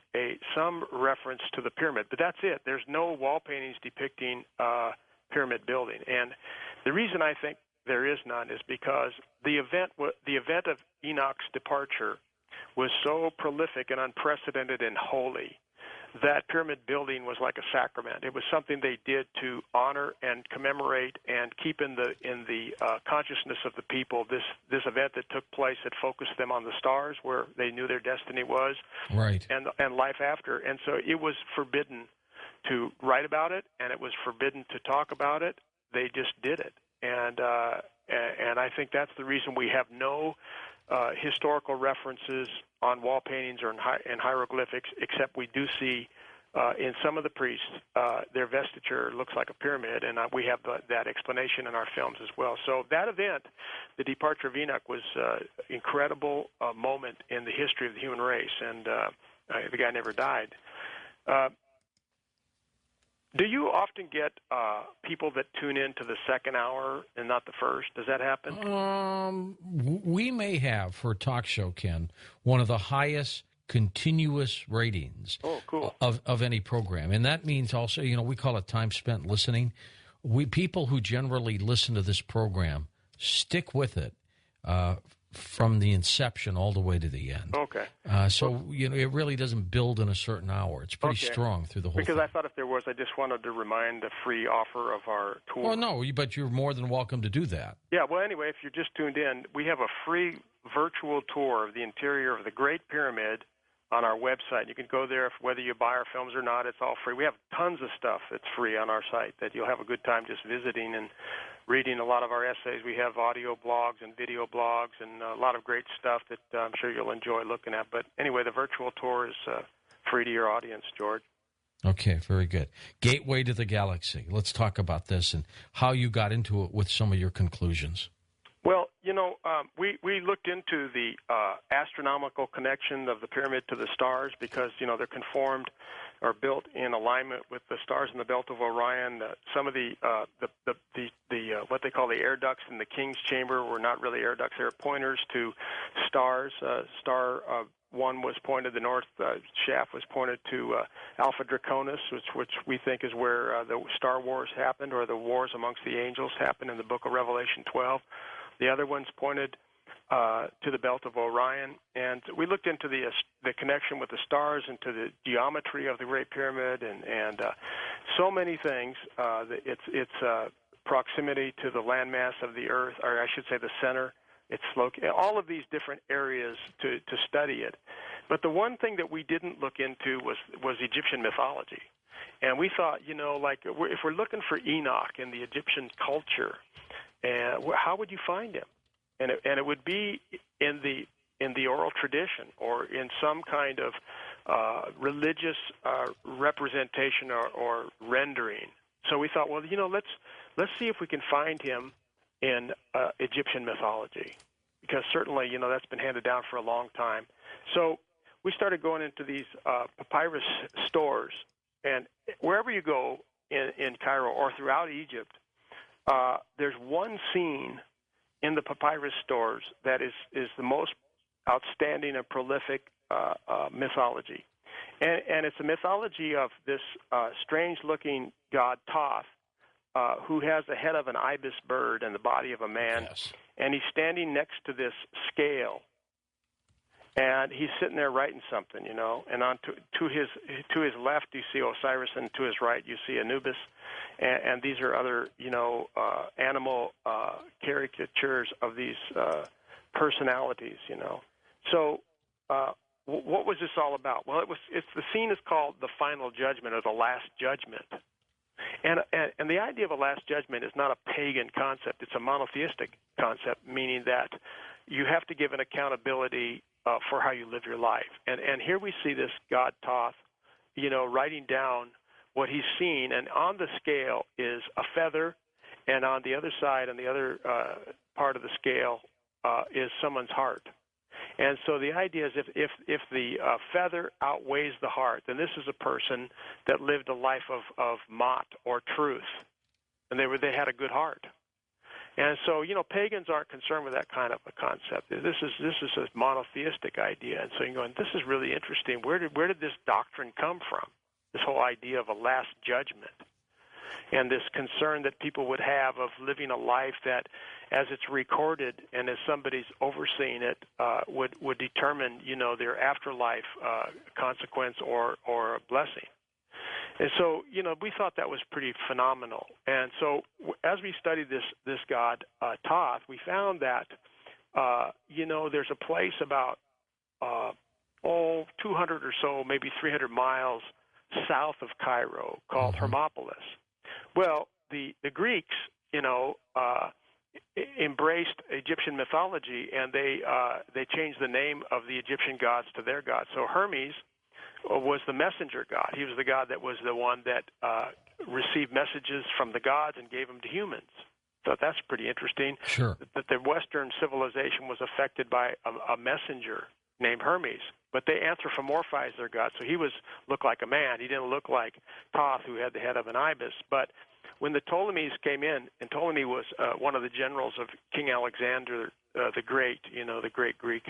some reference to the pyramid, but that's it. There's no wall paintings depicting pyramid building. And the reason I think there is none is because the event of Enoch's departure was so prolific and unprecedented and holy that pyramid building was like a sacrament. It was something they did to honor and commemorate and keep in the consciousness of the people this event that took place that focused them on the stars where they knew their destiny was, right, and life after. And so it was forbidden to write about it, and it was forbidden to talk about it. They just did it, and I think that's the reason we have no historical references on wall paintings or in hieroglyphics, except we do see in some of the priests their vestiture looks like a pyramid, and we have that explanation in our films as well. So that event, the departure of Enoch, was an incredible moment in the history of the human race, and the guy never died. Do you often get people that tune in to the second hour and not the first? Does that happen? We may have, for a talk show, Ken, one of the highest continuous ratings of any program. And that means also, we call it time spent listening. People who generally listen to this program stick with it from the inception all the way to the end. Okay. So it really doesn't build in a certain hour. It's pretty strong through the whole thing. Because I thought if there was, I just wanted to remind the free offer of our tour. Oh, no, but you're more than welcome to do that. Yeah, well, anyway, if you're just tuned in, we have a free virtual tour of the interior of the Great Pyramid on our website. You can go there whether you buy our films or not. It's all free. We have tons of stuff that's free on our site that you'll have a good time just visiting and reading a lot of our essays. We have audio blogs and video blogs and a lot of great stuff that I'm sure you'll enjoy looking at. But anyway, the virtual tour is free to your audience, George. Okay, very good. Gateway to the Galaxy. Let's talk about this and how you got into it with some of your conclusions. Well, we looked into the astronomical connection of the pyramid to the stars because, they're conformed or built in alignment with the stars in the belt of Orion. Some of the what they call the air ducts in the King's Chamber were not really air ducts; they were pointers to stars. Star one was pointed, the north shaft was pointed to Alpha Draconis, which we think is where the Star Wars happened, or the wars amongst the angels happened in the book of Revelation 12. The other ones pointed to the belt of Orion, and we looked into the connection with the stars and to the geometry of the Great Pyramid, and so many things. Its proximity to the landmass of the Earth, or I should say the center. It's all of these different areas to study it. But the one thing that we didn't look into was Egyptian mythology. And we thought, if we're looking for Enoch in the Egyptian culture, how would you find him? And it would be in the oral tradition or in some kind of religious representation or rendering. So we thought, well, let's see if we can find him in Egyptian mythology, because certainly, that's been handed down for a long time. So we started going into these papyrus stores, and wherever you go in Cairo or throughout Egypt, there's one scene in the papyrus stores that is the most outstanding and prolific mythology. And it's a mythology of this strange-looking god Thoth, who has the head of an ibis bird and the body of a man, yes. And he's standing next to this scale, and he's sitting there writing something, and to his left you see Osiris, and to his right you see Anubis, and these are other animal caricatures of these personalities, So what was this all about? Well, the scene is called the Final Judgment, or the Last Judgment. And the idea of a last judgment is not a pagan concept. It's a monotheistic concept, meaning that you have to give an accountability for how you live your life. And here we see this god Thoth, writing down what he's seen. And on the scale is a feather, and on the other side, on the other part of the scale, is someone's heart. And so the idea is if the feather outweighs the heart, then this is a person that lived a life of mot or truth, and they had a good heart. And so pagans aren't concerned with that kind of a concept. This is a monotheistic idea, and so you're going, this is really interesting. Where did this doctrine come from? This whole idea of a last judgment. and this concern that people would have of living a life that, as it's recorded and as somebody's overseeing it, would determine, their afterlife consequence or a blessing. And so, we thought that was pretty phenomenal. And so, as we studied this god Thoth, we found that, there's a place about 200 or so, maybe 300 miles south of Cairo called Hermopolis. Well, the Greeks, embraced Egyptian mythology, and they changed the name of the Egyptian gods to their gods. So Hermes was the messenger god. He was the god that was the one that received messages from the gods and gave them to humans. So that's pretty interesting. Sure. That the Western civilization was affected by a messenger named Hermes, but they anthropomorphized their god. So he looked like a man. He didn't look like Thoth, who had the head of an ibis. But when the Ptolemies came in, and Ptolemy was one of the generals of King Alexander the Great, the great Greek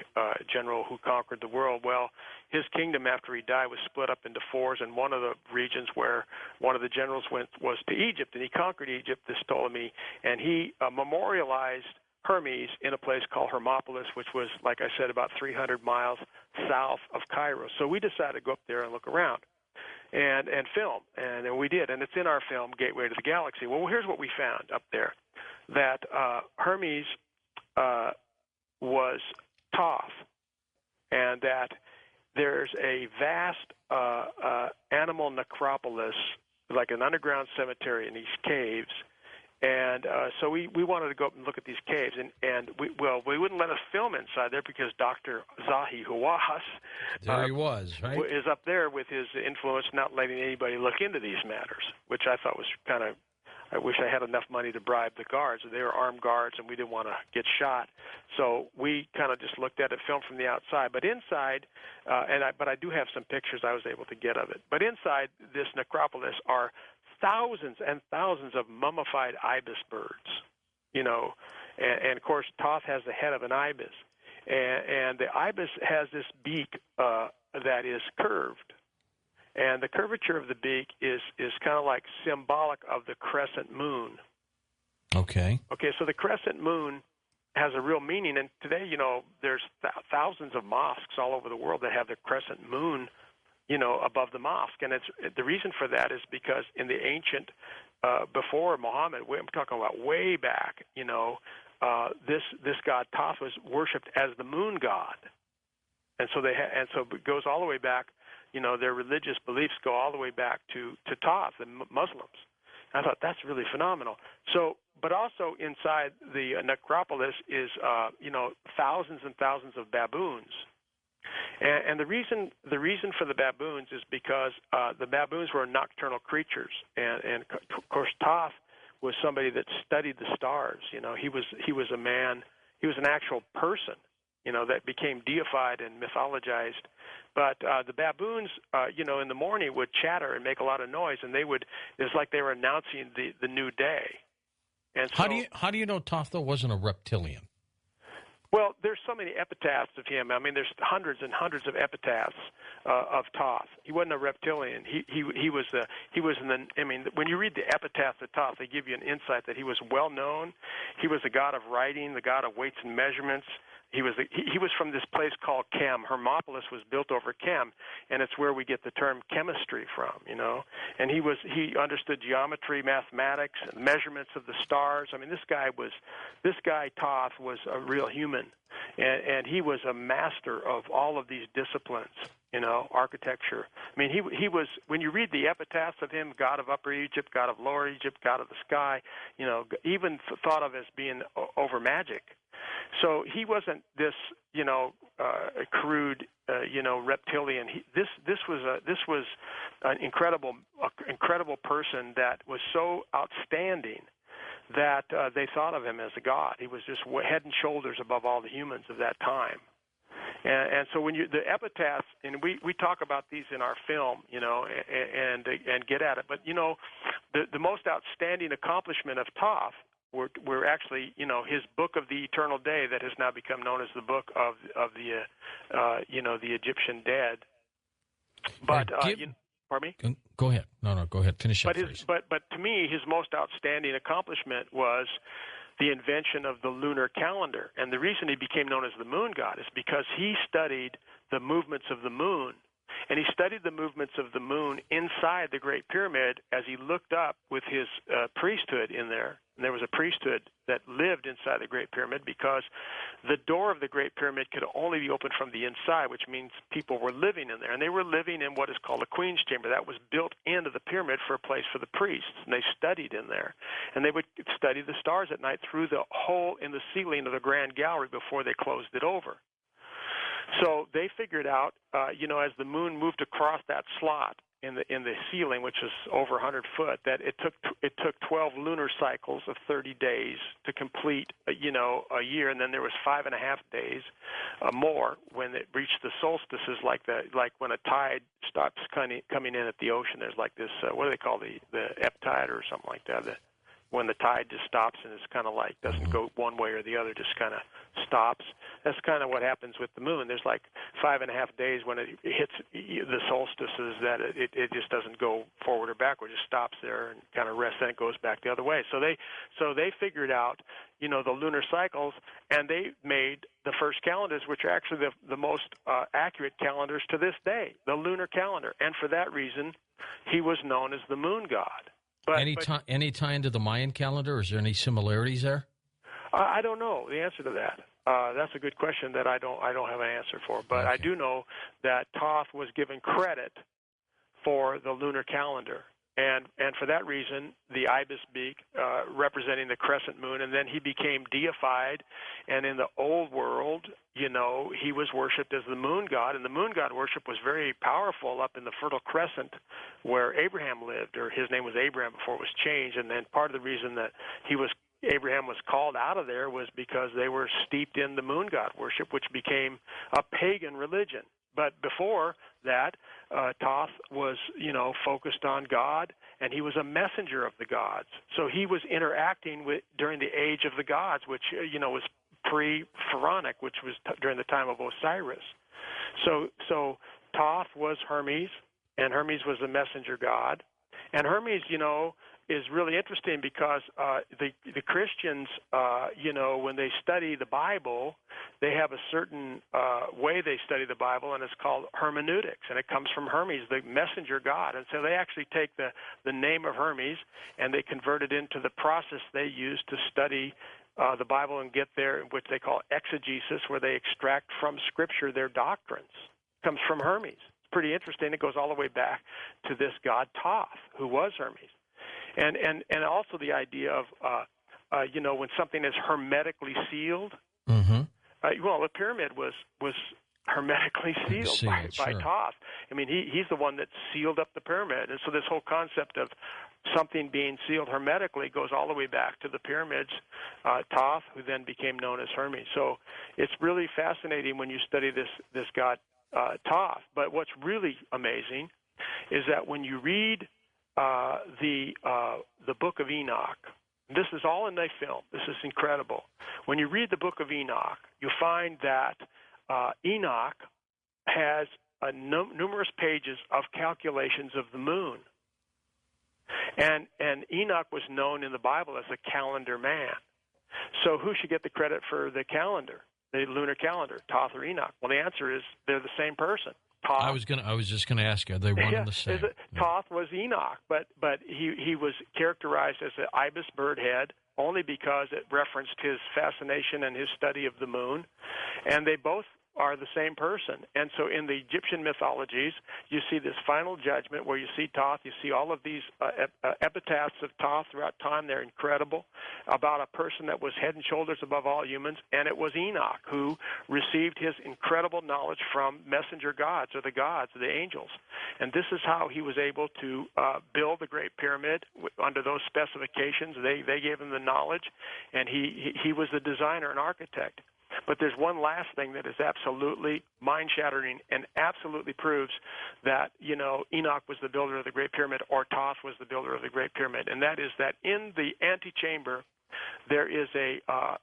general who conquered the world. Well, his kingdom after he died was split up into fours, and one of the regions where one of the generals went was to Egypt, and he conquered Egypt, this Ptolemy, and he memorialized Hermes in a place called Hermopolis, which was, like I said, about 300 miles south of Cairo. So we decided to go up there and look around and film, and we did, and it's in our film, Gateway to the Galaxy. Well, here's what we found up there, that Hermes was Thoth, and that there's a vast animal necropolis, like an underground cemetery in these caves. And so we wanted to go up and look at these caves, and we wouldn't let us film inside there because Dr. Zahi Hawass is up there with his influence, not letting anybody look into these matters, which I thought was kind of, I wish I had enough money to bribe the guards. They were armed guards, and we didn't want to get shot. So we kind of just looked at it, filmed from the outside. But inside, but I do have some pictures I was able to get of it. But inside this necropolis are thousands and thousands of mummified ibis birds, and of course Thoth has the head of an ibis, and the ibis has this beak that is curved, and the curvature of the beak is kind of like symbolic of the crescent moon. Okay, so the crescent moon has a real meaning, and today, there's thousands of mosques all over the world that have the crescent moon above the mosque. And the reason for that is because in the ancient, before Muhammad, I'm talking about way back, this god Thoth was worshipped as the moon god. And so so it goes all the way back, their religious beliefs go all the way back to Thoth, the Muslims. I thought that's really phenomenal. So, but also inside the necropolis is, thousands and thousands of baboons. And the reason for the baboons is because the baboons were nocturnal creatures, and of course Thoth was somebody that studied the stars. He was a man, he was an actual person, that became deified and mythologized. But the baboons, in the morning would chatter and make a lot of noise, and it's like they were announcing the new day. And so, how do you know Thoth wasn't a reptilian? Well, there's so many epitaphs of him. I mean, there's hundreds and hundreds of epitaphs of Thoth. He wasn't a reptilian. He was in the. I mean, when you read the epitaphs of Thoth, they give you an insight that he was well known. He was the god of writing, the god of weights and measurements. He was from this place called Chem. Hermopolis was built over Chem, and it's where we get the term chemistry from, And he understood geometry, mathematics, and measurements of the stars. I mean, this guy Thoth was a real human, and he was a master of all of these disciplines, architecture. I mean, he was, when you read the epitaphs of him, god of Upper Egypt, god of Lower Egypt, god of the sky, even thought of as being over magic. So he wasn't this, crude, reptilian. This was an incredible person that was so outstanding that they thought of him as a god. He was just head and shoulders above all the humans of that time. And so when the epitaphs, and we talk about these in our film, and get at it. But the most outstanding accomplishment of Thoth were actually, his Book of the Eternal Day that has now become known as the Book of the the Egyptian Dead. But Pardon me? Go ahead. No, go ahead. Finish that. But to me, his most outstanding accomplishment was the invention of the lunar calendar. And the reason he became known as the moon god is because he studied the movements of the moon. And he studied the movements of the moon inside the Great Pyramid as he looked up with his priesthood in there. And there was a priesthood that lived inside the Great Pyramid because the door of the Great Pyramid could only be opened from the inside, which means people were living in there. And they were living in what is called a Queen's Chamber. That was built into the pyramid for a place for the priests. And they studied in there. And they would study the stars at night through the hole in the ceiling of the Grand Gallery before they closed it over. So they figured out, as the moon moved across that slot in the ceiling, which is over 100 foot, that it took 12 lunar cycles of 30 days to complete, a year, and then there was 5.5 days more when it reached the solstices, like when a tide stops coming in at the ocean. There's like this, what do they call the ebb tide or something like that? When the tide just stops and it's kind of like doesn't go one way or the other, just kind of stops. That's kind of what happens with the moon. There's like 5.5 days when it hits the solstices that it just doesn't go forward or backward, it just stops there and kind of rests, then it goes back the other way. So they figured out, the lunar cycles, and they made the first calendars, which are actually the most accurate calendars to this day, the lunar calendar. And for that reason, he was known as the moon god. Any tie into the Mayan calendar? Is there any similarities there? I don't know the answer to that. That's a good question that I don't have an answer for. But okay. I do know that Thoth was given credit for the lunar calendar, and for that reason, the ibis beak representing the crescent moon, and then he became deified. And in the old world, he was worshipped as the moon god, and the moon god worship was very powerful up in the Fertile Crescent where Abraham lived, or his name was Abraham before it was changed. And then part of the reason that Abraham was called out of there was because they were steeped in the moon god worship, which became a pagan religion. But before that, Thoth was, focused on God, and he was a messenger of the gods. So he was interacting during the age of the gods, which, was pre-Pharaonic, which was during the time of Osiris. So Thoth was Hermes, and Hermes was the messenger god. And Hermes, is really interesting because the Christians, when they study the Bible, they have a certain way they study the Bible, and it's called hermeneutics, and it comes from Hermes, the messenger god. And so they actually take the name of Hermes and they convert it into the process they use to study the Bible and get there, which they call exegesis, where they extract from Scripture their doctrines. It comes from Hermes. It's pretty interesting. It goes all the way back to this god Thoth, who was Hermes. And also the idea of, when something is hermetically sealed. Mm-hmm. The pyramid was hermetically sealed by Thoth. I mean, he's the one that sealed up the pyramid. And so this whole concept of something being sealed hermetically goes all the way back to the pyramids, Thoth, who then became known as Hermes. So it's really fascinating when you study this god Thoth. But what's really amazing is that when you read the book of Enoch. This is all in the film. This is incredible. When you read the book of Enoch, you find that Enoch has numerous pages of calculations of the moon. And Enoch was known in the Bible as a calendar man. So who should get the credit for the calendar, the lunar calendar, Thoth or Enoch? Well, the answer is they're the same person. Thoth. I was just going to ask you, are they one and the same? Thoth was Enoch, but he was characterized as an ibis bird head only because it referenced his fascination and his study of the moon, and they both are the same person. And so in the Egyptian mythologies, you see this final judgment where you see Thoth, you see all of these epitaphs of Thoth throughout time. They're incredible, about a person that was head and shoulders above all humans, and it was Enoch who received his incredible knowledge from messenger gods, or the angels. And this is how he was able to build the Great Pyramid under those specifications. They gave him the knowledge, and he was the designer and architect. But there's one last thing that is absolutely mind-shattering and absolutely proves that, Enoch was the builder of the Great Pyramid, or Thoth was the builder of the Great Pyramid, and that is that in the antechamber there is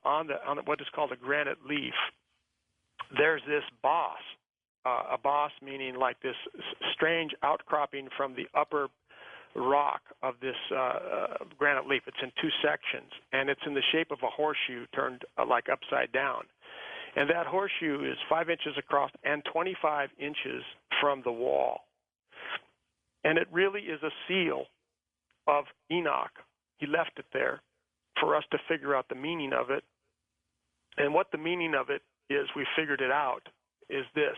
on what is called a granite leaf, there's this boss Abbas, meaning like this strange outcropping from the upper rock of this granite leaf. It's in two sections, and it's in the shape of a horseshoe turned like upside down. And that horseshoe is 5 inches across and 25 inches from the wall. And it really is a seal of Enoch. He left it there for us to figure out the meaning of it. And what the meaning of it is, we figured it out, is this.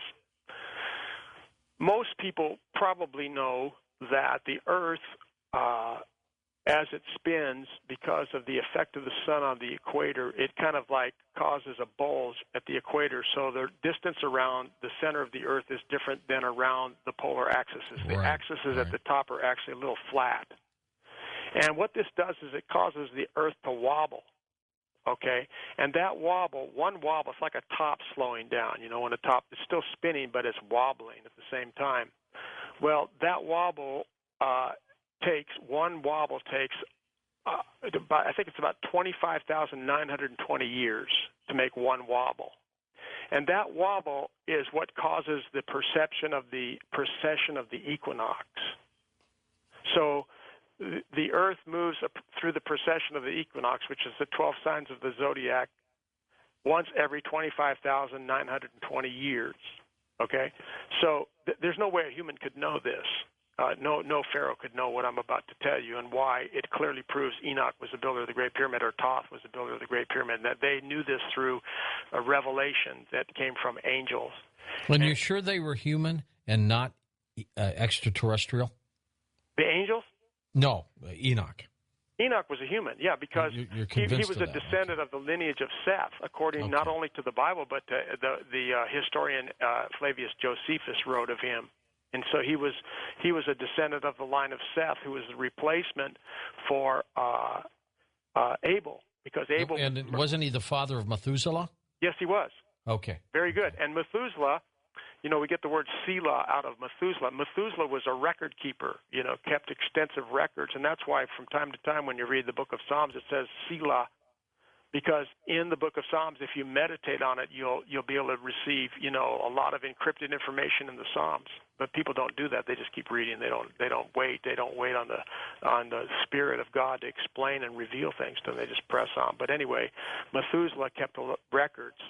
Most people probably know that the Earth, as it spins, because of the effect of the sun on the equator, it kind of like causes a bulge at the equator. So the distance around the center of the Earth is different than around the polar axes. The axes at the top are actually a little flat. And what this does is it causes the Earth to wobble. Okay, and that wobble, one wobble, it's like a top slowing down. You know, when the top is still spinning, but it's wobbling at the same time. Well, that wobble takes I think it's about 25,920 years to make one wobble. And that wobble is what causes the perception of the precession of the equinox. So the Earth moves through the precession of the equinox, which is the 12 signs of the zodiac, once every 25,920 years. Okay? So there's no way a human could know this. No pharaoh could know what I'm about to tell you, and why it clearly proves Enoch was the builder of the Great Pyramid, or Thoth was the builder of the Great Pyramid, and that they knew this through a revelation that came from angels. And you're sure they were human and not extraterrestrial? The angels? No, Enoch. Enoch was a human, yeah, because you're he was a descendant of the lineage of Seth, according not only to the Bible, but the historian Flavius Josephus wrote of him. And so he was a descendant of the line of Seth, who was the replacement for Abel, because Abel. And wasn't he the father of Methuselah? Yes, he was. Okay. Very good. And Methuselah, you know, we get the word Selah out of Methuselah. Methuselah was a record keeper, you know, kept extensive records, and that's why from time to time when you read the book of Psalms it says Selah, because in the book of Psalms, if you meditate on it, you'll be able to receive, you know, a lot of encrypted information in the Psalms. But people don't do that. They just keep reading. They don't wait. They don't wait on the Spirit of God to explain and reveal things to them. They just press on. But anyway, Methuselah kept records.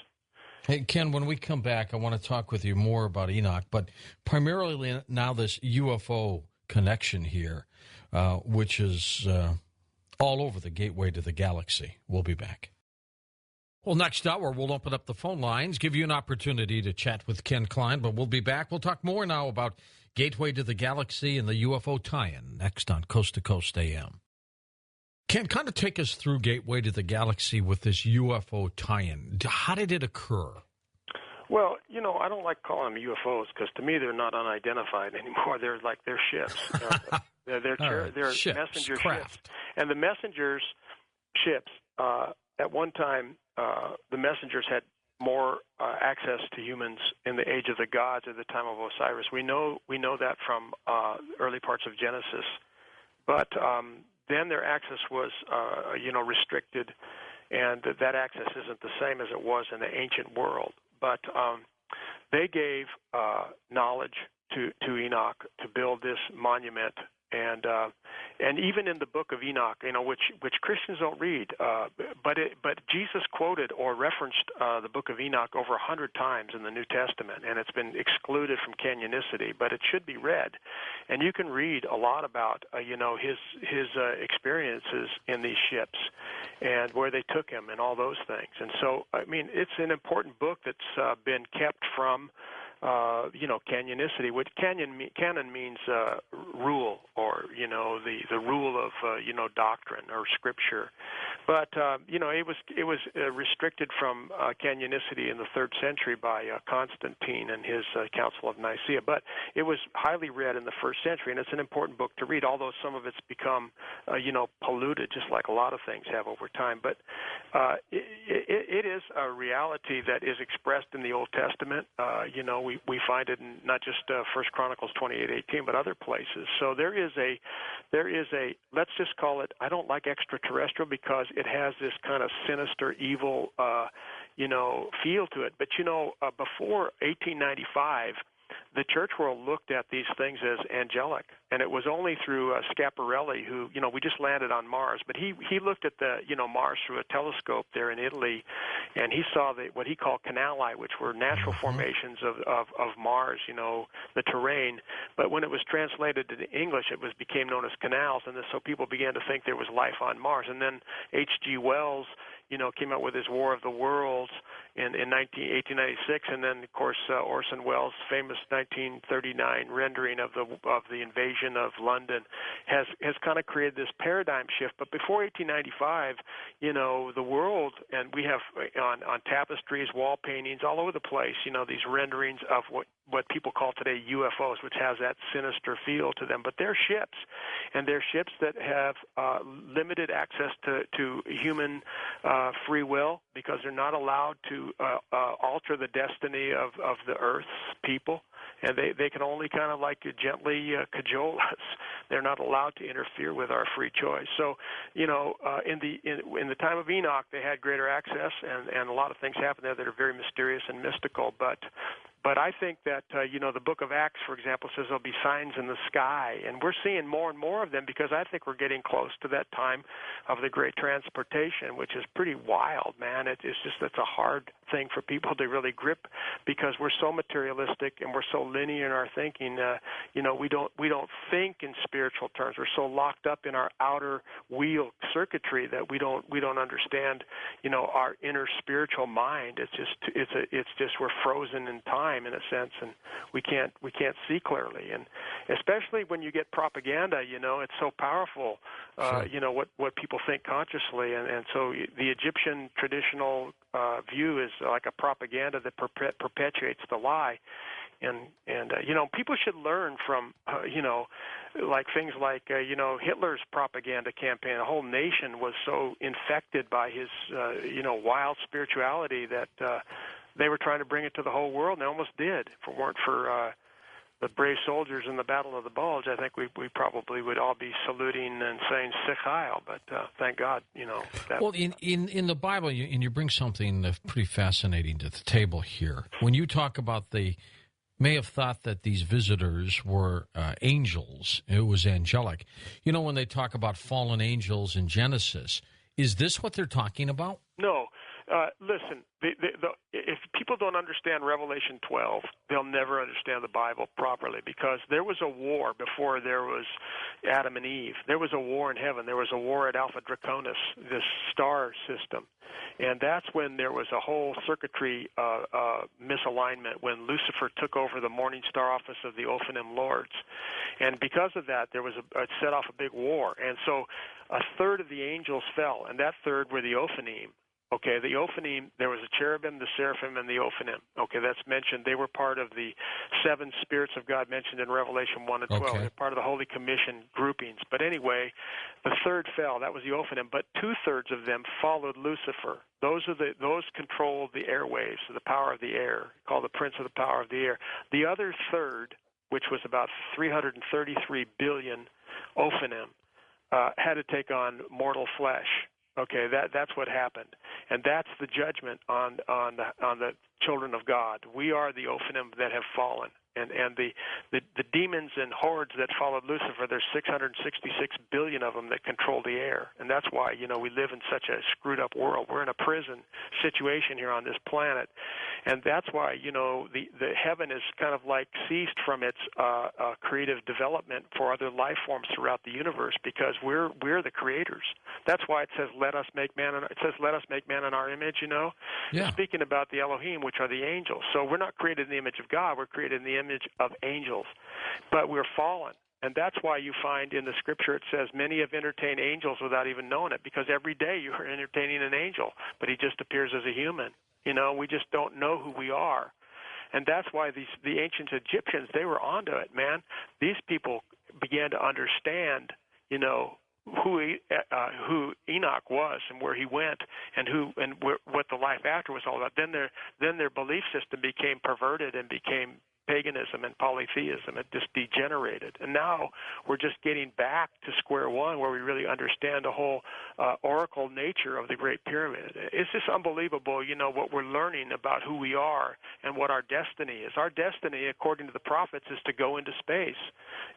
Hey, Ken, when we come back, I want to talk with you more about Enoch, but primarily now this UFO connection here, which is all over the gateway to the galaxy. We'll be back. Well, next hour, we'll open up the phone lines, give you an opportunity to chat with Ken Klein, but we'll be back. We'll talk more now about Gateway to the Galaxy and the UFO tie-in next on Coast to Coast AM. Ken, kind of take us through Gateway to the Galaxy with this UFO tie-in. How did it occur? Well, you know, I don't like calling them UFOs because to me they're not unidentified anymore. They're like they're ships. They're ships, messenger craft. ships. And the messengers ships, at one time, the messengers had more access to humans in the age of the gods at the time of Osiris. We know that from early parts of Genesis. But then their access was, restricted, and that access isn't the same as it was in the ancient world. But they gave knowledge to Enoch to build this monument, and even in the book of Enoch, you know, which Christians don't read, but Jesus quoted or referenced the book of Enoch over 100 times in the New Testament, and it's been excluded from canonicity, but it should be read, and you can read a lot about his experiences in these ships and where they took him and all those things. And so, I mean, it's an important book that's been kept from canonicity. What canon means rule, or the rule of doctrine or scripture. But it was restricted from canonicity in the 3rd century by Constantine and his Council of Nicaea. But it was highly read in the 1st century, and it's an important book to read. Although some of it's become polluted, just like a lot of things have over time. But it is a reality that is expressed in the Old Testament. We find it in not just 1 Chronicles 28:18, but other places. So there is a let's just call it, I don't like extraterrestrial because it has this kind of sinister, evil, feel to it. But, before 1895, the church world looked at these things as angelic, and it was only through Schiaparelli, who, we just landed on Mars, but he looked at the, Mars through a telescope there in Italy, and he saw what he called canali, which were natural formations of Mars, the terrain. But when it was translated into English, it became known as canals, and so people began to think there was life on Mars. And then H.G. Wells, came out with his War of the Worlds in 1896, and then, of course, Orson Welles' famous 1939 rendering of the invasion of London has kind of created this paradigm shift. But before 1895, the world, and we have on tapestries, wall paintings all over the place, these renderings of what people call today UFOs, which has that sinister feel to them. But they're ships, and they're ships that have limited access to human free will, because they're not allowed to alter the destiny of the Earth's people, and they can only kind of like gently cajole us. They're not allowed to interfere with our free choice. So, in the time of Enoch, they had greater access, and a lot of things happen there that are very mysterious and mystical. But I think that, the book of Acts, for example, says there'll be signs in the sky, and we're seeing more and more of them, because I think we're getting close to that time of the great transportation, which is pretty wild, man. It's a hard thing for people to really grip, because we're so materialistic and we're so linear in our thinking. We don't think in spiritual terms. We're so locked up in our outer wheel circuitry that we don't understand, our inner spiritual mind. It's just we're frozen in time, in a sense, and we can't see clearly. And especially when you get propaganda, it's so powerful. Sure. What people think consciously, and so the Egyptian traditional view is like a propaganda that perpetuates the lie. And people should learn from like things like Hitler's propaganda campaign. The whole nation was so infected by his wild spirituality that they were trying to bring it to the whole world, and they almost did. If it weren't for the brave soldiers in the Battle of the Bulge, I think we probably would all be saluting and saying Sieg Heil. But thank God, that. Well, in the Bible, you bring something pretty fascinating to the table here. When you talk about they may have thought that these visitors were angels, it was angelic. When they talk about fallen angels in Genesis, is this what they're talking about? No. Listen, if people don't understand Revelation 12, they'll never understand the Bible properly, because there was a war before there was Adam and Eve. There was a war in heaven. There was a war at Alpha Draconis, this star system. And that's when there was a whole circuitry misalignment, when Lucifer took over the morning star office of the Ophanim Lords. And because of that, there was it set off a big war. And so a third of the angels fell, and that third were the Ophanim. Okay, the Ophanim, there was a cherubim, the seraphim, and the Ophanim. Okay, that's mentioned. They were part of the seven spirits of God mentioned in Revelation 1 and 12. Okay. They're part of the Holy Commission groupings. But anyway, the third fell. That was the Ophanim. But two-thirds of them followed Lucifer. Those controlled the airwaves, the power of the air, called the prince of the power of the air. The other third, which was about 333 billion Ophanim, had to take on mortal flesh. Okay, that's what happened, and that's the judgment on the children of God. We are the Ophanim that have fallen, and the demons and hordes that followed Lucifer. There's 666 billion of them that control the air, and that's why we live in such a screwed up world. We're in a prison situation here on this planet, and that's why the heaven is kind of like ceased from its creative development for other life forms throughout the universe, because we're the creators. That's why it says, "Let us make man." It says, "Let us make man in our image." Yeah. Speaking about the Elohim, which are the angels. So we're not created in the image of God. We're created in the image of angels, but we're fallen. And that's why you find in the Scripture it says many have entertained angels without even knowing it, because every day you're entertaining an angel, but he just appears as a human. We just don't know who we are. And that's why the ancient Egyptians, they were onto it, man. These people began to understand, who Enoch was and where he went, and what the life after was all about. Then their belief system became perverted and became paganism and polytheism. It just degenerated. And now we're just getting back to square one where we really understand the whole oracle nature of the Great Pyramid. It's just unbelievable, what we're learning about who we are and what our destiny is. Our destiny, according to the prophets, is to go into space,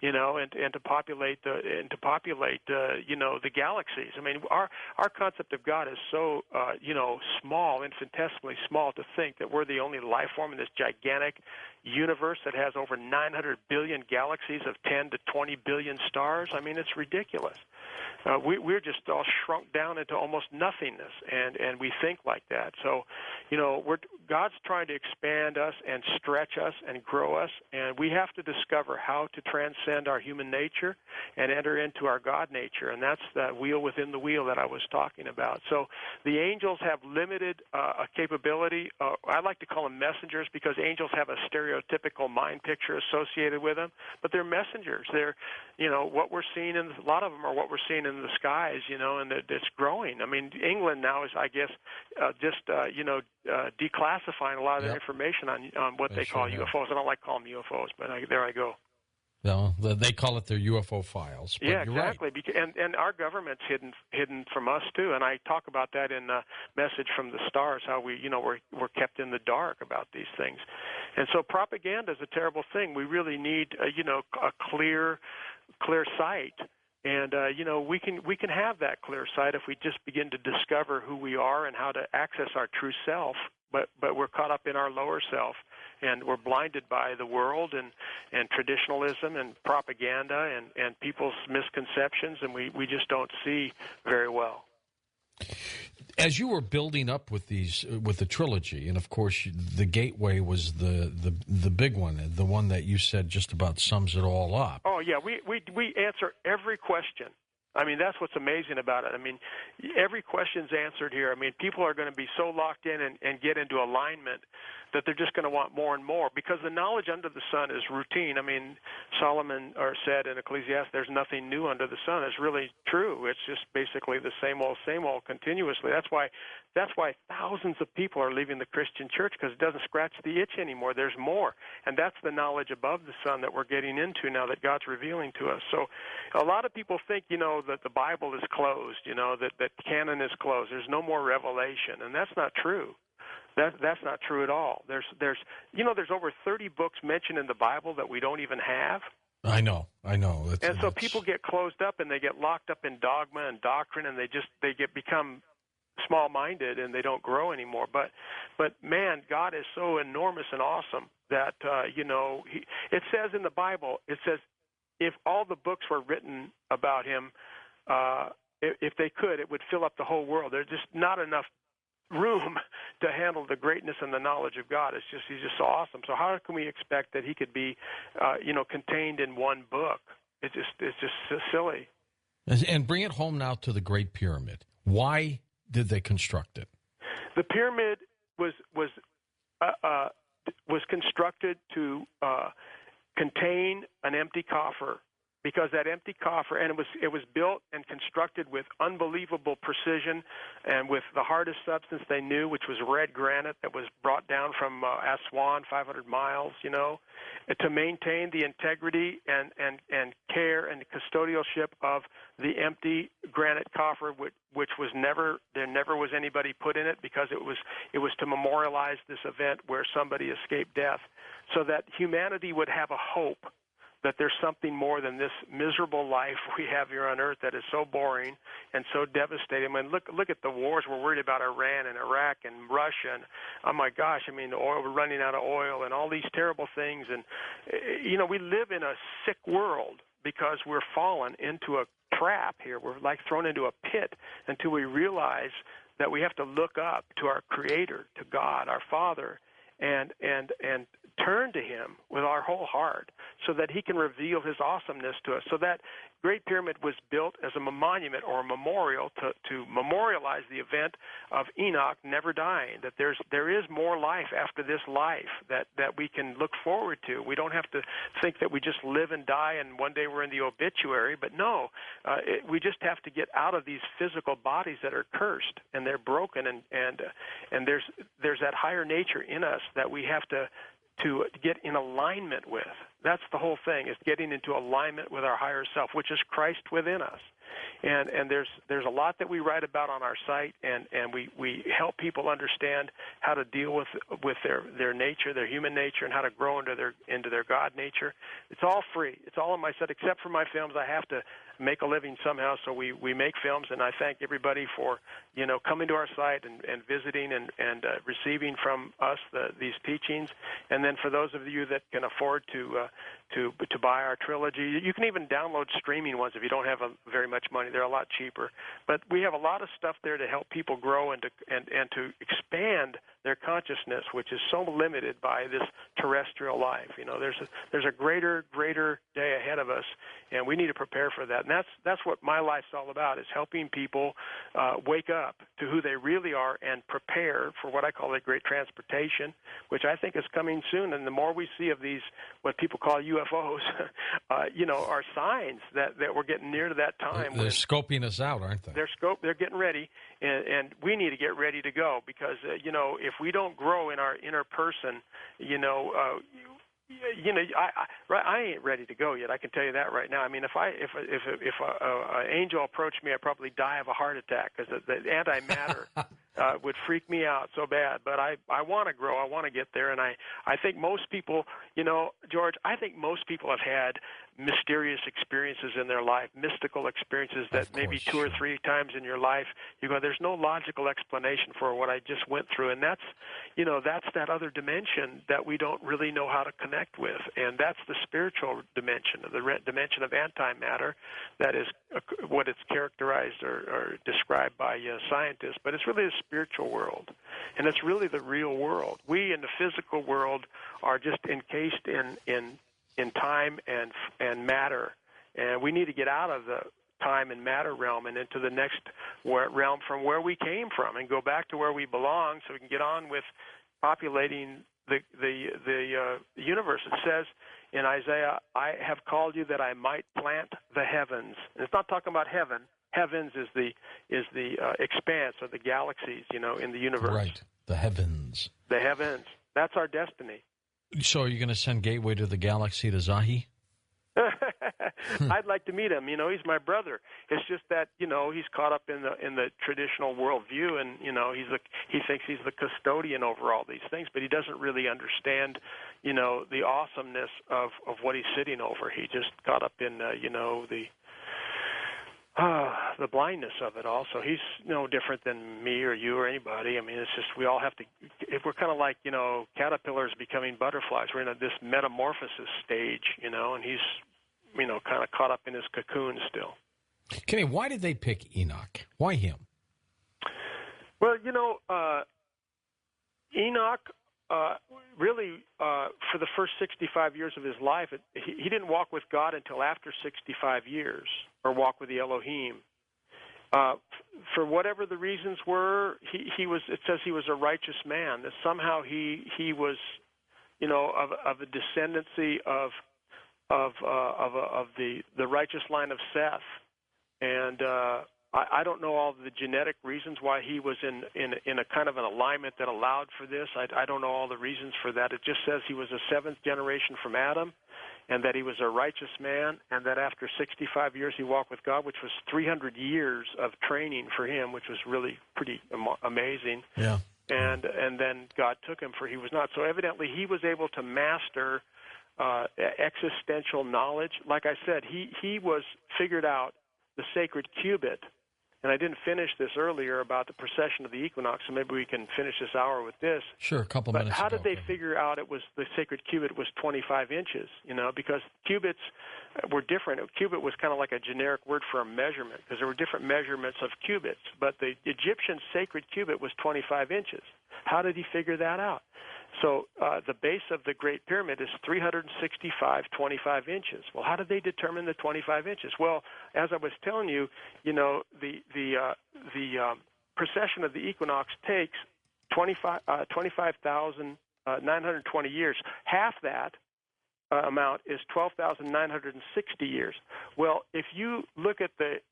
and to populate the galaxies. I mean, our concept of God is so small, infinitesimally small, to think that we're the only life form in this gigantic universe that has over 900 billion galaxies of 10 to 20 billion stars. I mean, it's ridiculous. We're just all shrunk down into almost nothingness, and we think like that. So, God's trying to expand us and stretch us and grow us, and we have to discover how to transcend our human nature and enter into our God nature, and that's that wheel within the wheel that I was talking about. So the angels have limited capability. I like to call them messengers because angels have a stereotypical mind picture associated with them, but they're messengers. They're, what we're seeing, a lot of them are what we're seeing in the skies, and it's growing. I mean, England now is, I guess, declassifying a lot of their information on what they call UFOs. I don't like calling them UFOs, but there I go. No, they call it their UFO files. But yeah, you're exactly. Right. And our government's hidden from us too. And I talk about that in Message from the Stars, how we're kept in the dark about these things. And so propaganda is a terrible thing. We really need a clear sight. And we can have that clear sight if we just begin to discover who we are and how to access our true self. But we're caught up in our lower self, and we're blinded by the world and traditionalism and propaganda and people's misconceptions, and we just don't see very well. As you were building up with the trilogy, and of course the Gateway was the big one, the one that you said just about sums it all up. Oh yeah, we answer every question. I mean, that's what's amazing about it. I mean, every question's answered here. I mean, people are going to be so locked in and get into alignment that they're just going to want more and more, because the knowledge under the sun is routine. I mean, Solomon said in Ecclesiastes, there's nothing new under the sun. It's really true. It's just basically the same old continuously. That's why thousands of people are leaving the Christian church, because it doesn't scratch the itch anymore. There's more. And that's the knowledge above the sun that we're getting into now that God's revealing to us. So a lot of people think, that the Bible is closed, that canon is closed. There's no more revelation. And that's not true. That's not true at all. There's over 30 books mentioned in the Bible that we don't even have. I know. So people get closed up and they get locked up in dogma and doctrine, and they become small-minded and they don't grow anymore. But man, God is so enormous and awesome that it says in the Bible, it says if all the books were written about him, if they could, it would fill up the whole world. There's just not enough room to handle the greatness and the knowledge of God. He's just so awesome. So how can we expect that he could be, contained in one book? It's just silly. And bring it home now to the Great Pyramid. Why did they construct it? The pyramid was constructed to contain an empty coffer, because that empty coffer, and it was built and constructed with unbelievable precision and with the hardest substance they knew, which was red granite that was brought down from Aswan, 500 miles, to maintain the integrity and care and custodialship of the empty granite coffer, which was never was anybody put in it, because it was to memorialize this event where somebody escaped death, so that humanity would have a hope that there's something more than this miserable life we have here on earth that is so boring and so devastating. I mean, look at the wars. We're worried about Iran and Iraq and Russia, and oh my gosh, I mean, the oil, we're running out of oil and all these terrible things. And, we live in a sick world because we're fallen into a trap here. We're like thrown into a pit until we realize that we have to look up to our Creator, to God, our Father, and turn to him with our whole heart so that he can reveal his awesomeness to us. So that Great Pyramid was built as a monument or a memorial to memorialize the event of Enoch never dying, that there is more life after this life that we can look forward to. We don't have to think that we just live and die and one day we're in the obituary, but no, we just have to get out of these physical bodies that are cursed and they're broken, and there's that higher nature in us that we have to to get in alignment with. That's the whole thing, is getting into alignment with our higher self, which is Christ within us. And there's a lot that we write about on our site, and we help people understand how to deal with their nature, their human nature, and how to grow into their God nature. It's all free. It's all on my site, except for my films. I have to make a living somehow, so we make films, and I thank everybody for coming to our site and visiting and receiving from us these teachings. And then for those of you that can afford to buy our trilogy, you can even download streaming ones if you don't have very much money. They're a lot cheaper. But we have a lot of stuff there to help people grow and to expand their consciousness, which is so limited by this terrestrial life. There's a greater day ahead of us, and we need to prepare for that. And that's what my life's all about, is helping people wake up to who they really are and prepare for what I call the great transportation, which I think is coming soon. And the more we see of these, what people call UFOs, are signs that we're getting near to that time. They're scoping us out, aren't they? They're getting ready, and we need to get ready to go, because if we don't grow in our inner person, I ain't ready to go yet. I can tell you that right now. I mean, if an angel approached me, I'd probably die of a heart attack, because the antimatter would freak me out so bad. But I want to grow. I want to get there, and I think most people, George, I think most people have had mysterious experiences in their life, mystical experiences that maybe two or three times in your life you go, there's no logical explanation for what I just went through. And that's that other dimension that we don't really know how to connect with. And that's the spiritual dimension, the dimension of antimatter. That is what it's characterized or described by scientists. But it's really the spiritual world. And it's really the real world. We in the physical world are just encased in time and matter, and we need to get out of the time and matter realm and into the next realm from where we came from, and go back to where we belong, so we can get on with populating the universe. It says in Isaiah, "I have called you that I might plant the heavens." And it's not talking about heaven. Heavens is the expanse of the galaxies, in the universe. Right, the heavens. The heavens. That's our destiny. So are you going to send Gateway to the Galaxy to Zahi? I'd like to meet him. He's my brother. It's just that he's caught up in the traditional worldview, and he thinks he's the custodian over all these things, but he doesn't really understand the awesomeness of what he's sitting over. He just caught up in the blindness of it all. So he's no different than me or you or anybody. I mean, it's just we all have to. We're kind of like caterpillars becoming butterflies. We're in this metamorphosis stage, and he's kind of caught up in his cocoon still. Kenny, why did they pick Enoch? Why him? Well, Enoch. Really, for the first 65 years of his life, he didn't walk with God until after 65 years, or walk with the Elohim. For whatever the reasons were, he was. It says he was a righteous man. That somehow he was, of a descendancy of the righteous line of Seth, and I don't know all the genetic reasons why he was in a kind of an alignment that allowed for this. I don't know all the reasons for that. It just says he was a seventh generation from Adam, and that he was a righteous man, and that after 65 years he walked with God, which was 300 years of training for him, which was really pretty amazing. Yeah. And then God took him, for he was not. So evidently he was able to master existential knowledge. Like I said, he was figured out the sacred cubit. And I didn't finish this earlier about the precession of the equinox, so maybe we can finish this hour with this. Sure, a couple minutes But how ago. did they figure out it was the sacred cubit was 25 inches? Because cubits were different. A cubit was kind of like a generic word for a measurement, because there were different measurements of cubits. But the Egyptian sacred cubit was 25 inches. How did he figure that out? So the base of the Great Pyramid is 365 25 inches. Well, how did they determine the 25 inches? Well, as I was telling you, the precession of the equinox takes 25,920 years. Half that amount is 12,960 years. Well, if you look at the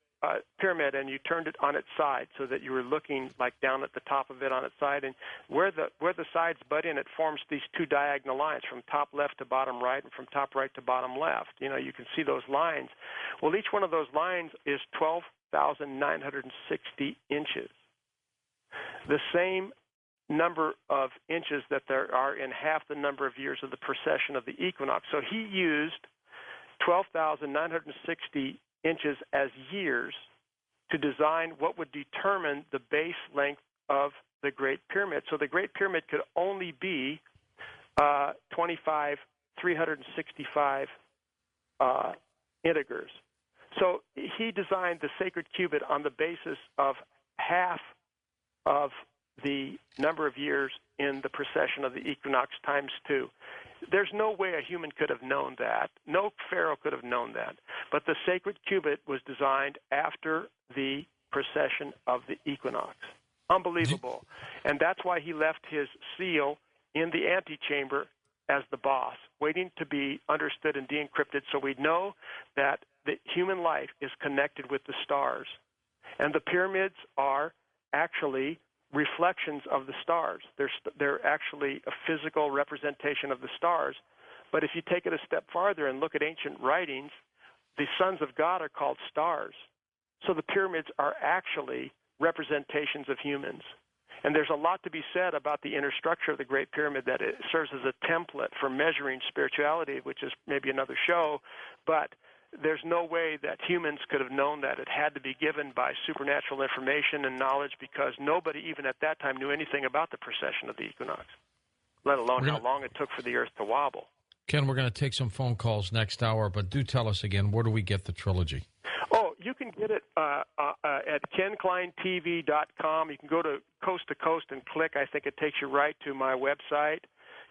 pyramid and you turned it on its side so that you were looking like down at the top of it on its side, and where the sides butt in, it forms these two diagonal lines from top left to bottom right and from top right to bottom left. You can see those lines. Well, each one of those lines is 12,960 inches. The same number of inches that there are in half the number of years of the precession of the equinox. So he used 12,960 inches as years to design what would determine the base length of the Great Pyramid. So the Great Pyramid could only be 365 integers. So he designed the sacred cubit on the basis of half of the number of years in the precession of the equinox times 2. There's no way a human could have known that. No pharaoh could have known that. But the sacred cubit was designed after the precession of the equinox. Unbelievable. And that's why he left his seal in the antechamber as the boss, waiting to be understood and de-encrypted so we know that the human life is connected with the stars. And the pyramids are actually reflections of the stars. They're actually a physical representation of the stars. But if you take it a step farther and look at ancient writings, the sons of God are called stars. So the pyramids are actually representations of humans. And there's a lot to be said about the inner structure of the Great Pyramid, that it serves as a template for measuring spirituality, which is maybe another show, but there's no way that humans could have known that. It had to be given by supernatural information and knowledge, because nobody even at that time knew anything about the precession of the equinox, let alone how long it took for the Earth to wobble. Ken, we're going to take some phone calls next hour, but do tell us again, where do we get the trilogy? Oh, you can get it at KenKleinTV.com. You can go to Coast and click. I think it takes you right to my website,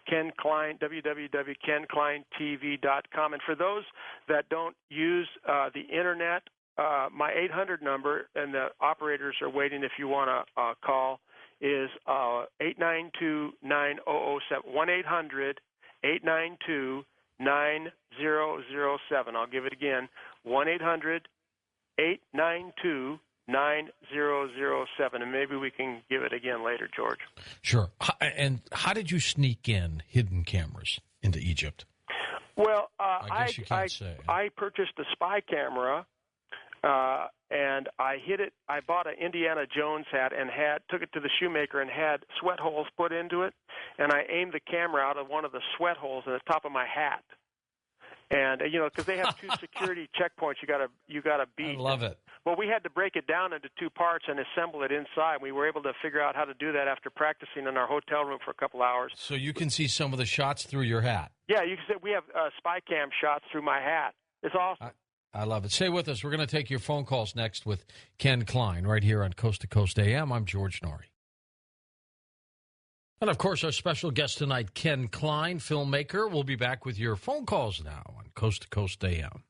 Ken Klein, www.KenKleinTV.com. And for those that don't use the Internet, my 800 number, and the operators are waiting if you want to call, is 892-9007, 1-800-892-9007. I'll give it again, 1-800-892-9007, and maybe we can give it again later, George. Sure. And how did you sneak in hidden cameras into Egypt? Well, I guess you can't say. I purchased a spy camera, and I hid it. I bought an Indiana Jones hat and took it to the shoemaker and had sweat holes put into it, and I aimed the camera out of one of the sweat holes in the top of my hat. And because they have 2 security checkpoints, you got to beat. I love it. Well, we had to break it down into 2 parts and assemble it inside. We were able to figure out how to do that after practicing in our hotel room for a couple hours. So you can see some of the shots through your hat. Yeah, you can see we have spy cam shots through my hat. It's awesome. I love it. Stay with us. We're going to take your phone calls next with Ken Klein right here on Coast to Coast AM. I'm George Norrie. And, of course, our special guest tonight, Ken Klein, filmmaker. We'll be back with your phone calls now on Coast to Coast AM.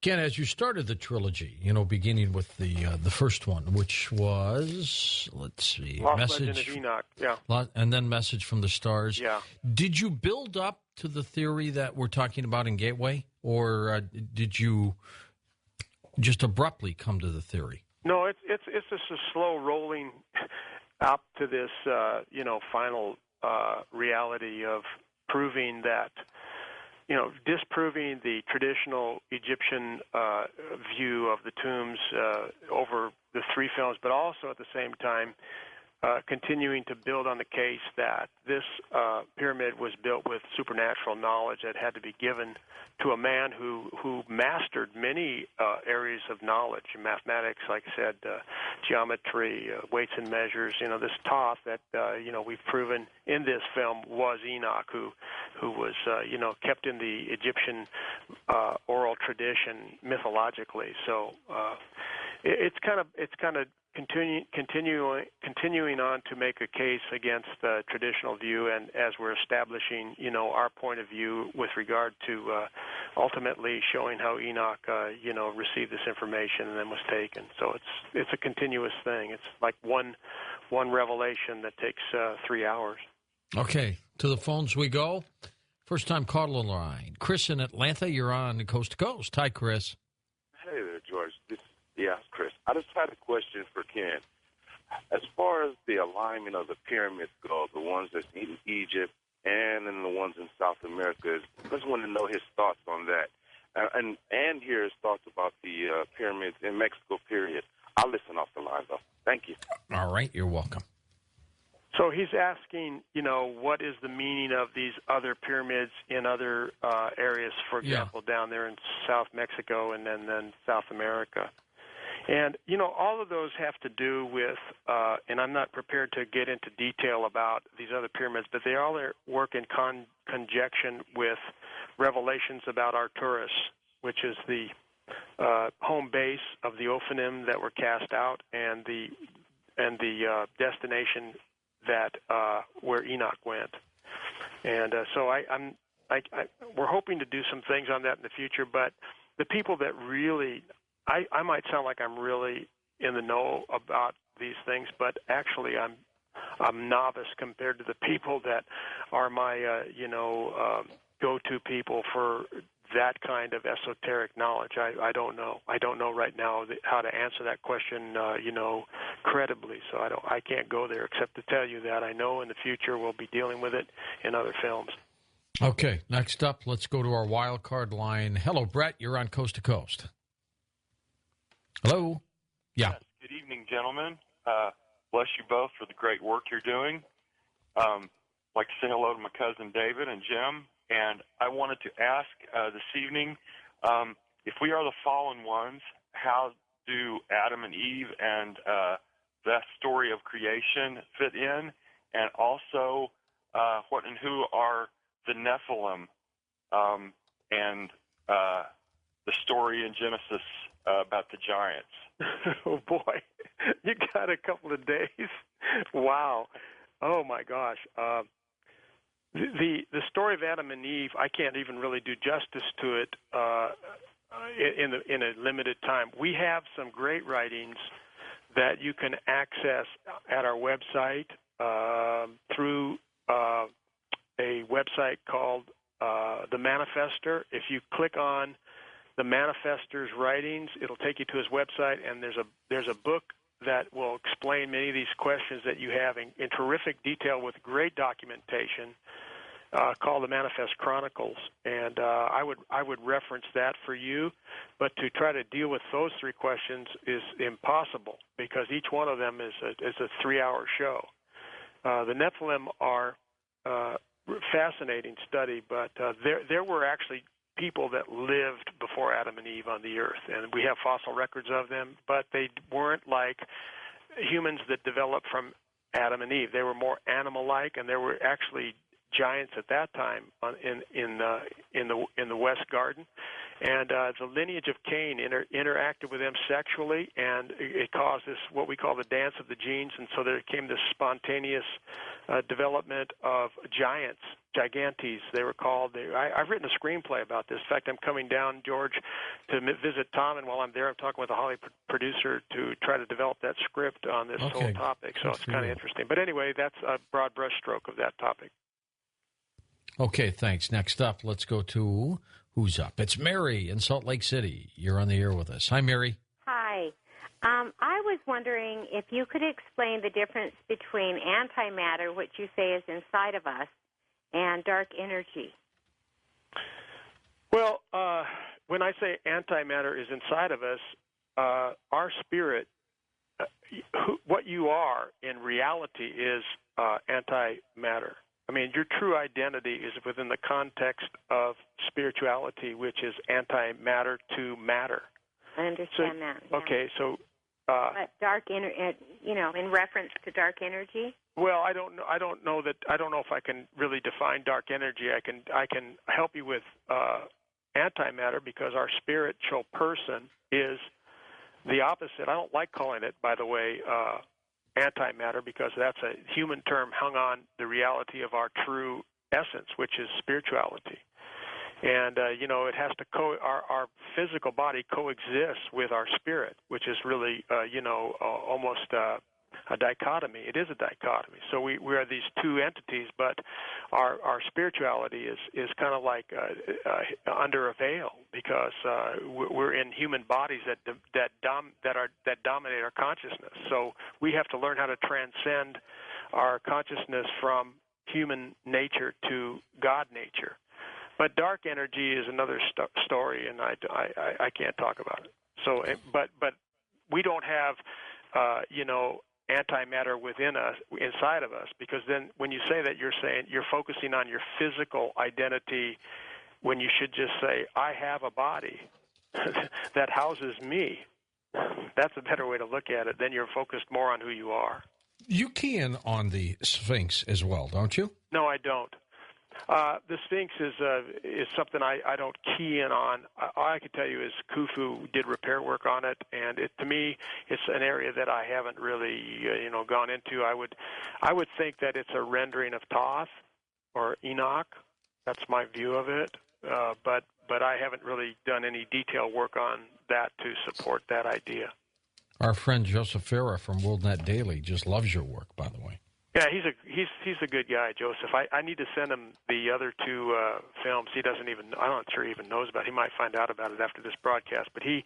Ken, as you started the trilogy, beginning with the first one, which was, let's see, Lost Legend of Enoch, yeah. And then Message from the Stars. Yeah. Did you build up to the theory that we're talking about in Gateway, or did you just abruptly come to the theory? No, it's just a slow rolling up to this, final reality of proving that, disproving the traditional Egyptian view of the tombs over the 3 films, but also at the same time continuing to build on the case that this pyramid was built with supernatural knowledge that had to be given to a man who mastered many areas of knowledge, mathematics, like I said, geometry, weights and measures. This Thoth that we've proven in this film was Enoch, who was kept in the Egyptian oral tradition mythologically. So it's kind of continuing on to make a case against the traditional view, and as we're establishing, our point of view with regard to ultimately showing how Enoch, received this information and then was taken. So it's a continuous thing. It's like one revelation that takes 3 hours. Okay, to the phones we go. First time caller line, Chris in Atlanta. You're on Coast to Coast. Hi, Chris. Hey there, George. I just had a question for Ken. As far as the alignment of the pyramids go, the ones that's in Egypt and then the ones in South America, I just want to know his thoughts on that. And hear his thoughts about the pyramids in Mexico, period. I'll listen off the line, though. Thank you. All right, you're welcome. So he's asking, what is the meaning of these other pyramids in other areas, for example, down there in South Mexico and then South America. And, all of those have to do with, and I'm not prepared to get into detail about these other pyramids, but they all work in conjunction with revelations about Arcturus, which is the home base of the Ophanim that were cast out, and the destination that where Enoch went. And so we're hoping to do some things on that in the future, but the people that really, I might sound like I'm really in the know about these things, but actually I'm novice compared to the people that are my go-to people for that kind of esoteric knowledge. I don't know. I don't know right now how to answer that question, credibly. So I can't go there except to tell you that I know in the future we'll be dealing with it in other films. Okay, next up, let's go to our wild card line. Hello, Brett. You're on Coast to Coast. Hello? Yeah. Yes. Good evening, gentlemen. Bless you both for the great work you're doing. I'd like to say hello to my cousin David and Jim. And I wanted to ask this evening, if we are the fallen ones, how do Adam and Eve and that story of creation fit in? And also, what and who are the Nephilim and the story in Genesis about the giants? Oh, boy. You got a couple of days. Wow. Oh, my gosh. The story of Adam and Eve, I can't even really do justice to it in a limited time. We have some great writings that you can access at our website through a website called The Manifester. If you click on the Manifester's writings, it'll take you to his website, and there's a book that will explain many of these questions that you have in terrific detail with great documentation, called the Manifest Chronicles. And I would reference that for you, but to try to deal with those three questions is impossible because each one of them is a 3-hour show. The Nephilim are fascinating study, but there were actually people that lived before Adam and Eve on the earth, and we have fossil records of them, but they weren't like humans that developed from Adam and Eve. They were more animal-like, and there were actually giants at that time in the West Garden, and the lineage of Cain interacted with them sexually, and it caused this what we call the dance of the genes, and so there came this spontaneous development of giants, gigantes they were called. I've written a screenplay about this. In fact, I'm coming down, George, to visit Tom, and while I'm there, I'm talking with a Hollywood producer to try to develop that script on this whole topic, so it's kind of interesting. But anyway, that's a broad brushstroke of that topic. Okay, thanks. Next up, let's go to who's up. It's Mary in Salt Lake City. You're on the air with us. Hi, Mary. Hi. I was wondering if you could explain the difference between antimatter, which you say is inside of us, and dark energy. Well, when I say antimatter is inside of us, our spirit, what you are in reality is antimatter. I mean, your true identity is within the context of spirituality, which is antimatter to matter. I understand that. Yeah. Okay, so. But dark in reference to dark energy. Well, I don't know if I can really define dark energy. I can help you with antimatter because our spiritual person is the opposite. I don't like calling it, by the way, antimatter because that's a human term hung on the reality of our true essence, which is spirituality. And, it has to our physical body coexists with our spirit, which is really, almost a dichotomy. It is a dichotomy. So we are these two entities, but our spirituality is kind of like under a veil, because we're in human bodies that dominate our consciousness. So we have to learn how to transcend our consciousness from human nature to God nature. But dark energy is another story, and I can't talk about it. So, but we don't have, antimatter within us, inside of us, because then when you say that, you're focusing on your physical identity, when you should just say, I have a body that houses me. That's a better way to look at it. Then you're focused more on who you are. You key in on the Sphinx as well, don't you? No, I don't. The Sphinx is something I don't key in on. All I can tell you is Khufu did repair work on it, and to me, it's an area that I haven't really gone into. I would think that it's a rendering of Thoth or Enoch. That's my view of it. But I haven't really done any detailed work on that to support that idea. Our friend Joseph Farah from WorldNet Daily just loves your work, by the way. Yeah, he's a good guy, Joseph. I need to send him the other two films. I'm not sure he even knows about it. He might find out about it after this broadcast. But he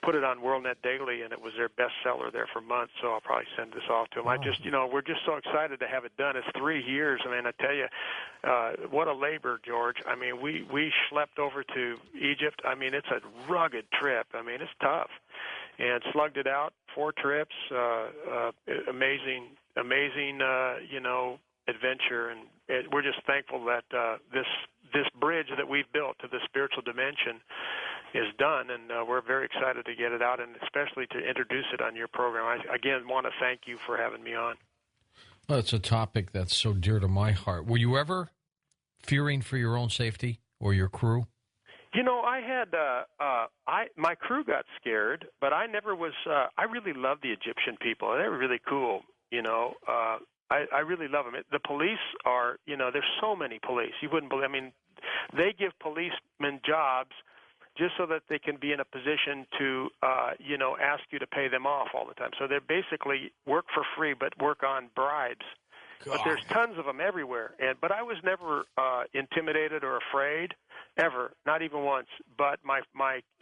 put it on WorldNet Daily, and it was their bestseller there for months. So I'll probably send this off to him. We're just so excited to have it done. It's 3 years. I mean, I tell you, what a labor, George. I mean, we schlepped over to Egypt. I mean, it's a rugged trip. I mean, it's tough. And slugged it out, 4 trips, amazing, adventure, and we're just thankful that this bridge that we've built to the spiritual dimension is done, and we're very excited to get it out, and especially to introduce it on your program. I again want to thank you for having me on. Well, it's a topic that's so dear to my heart. Were you ever fearing for your own safety or your crew? I had my crew got scared, but I never was. I really love the Egyptian people. They were really cool. I really love them. The police are. There's so many police. You wouldn't believe. I mean, they give policemen jobs just so that they can be in a position to, ask you to pay them off all the time. So they basically work for free, but work on bribes. God. But there's tons of them everywhere. But I was never intimidated or afraid, ever, not even once. But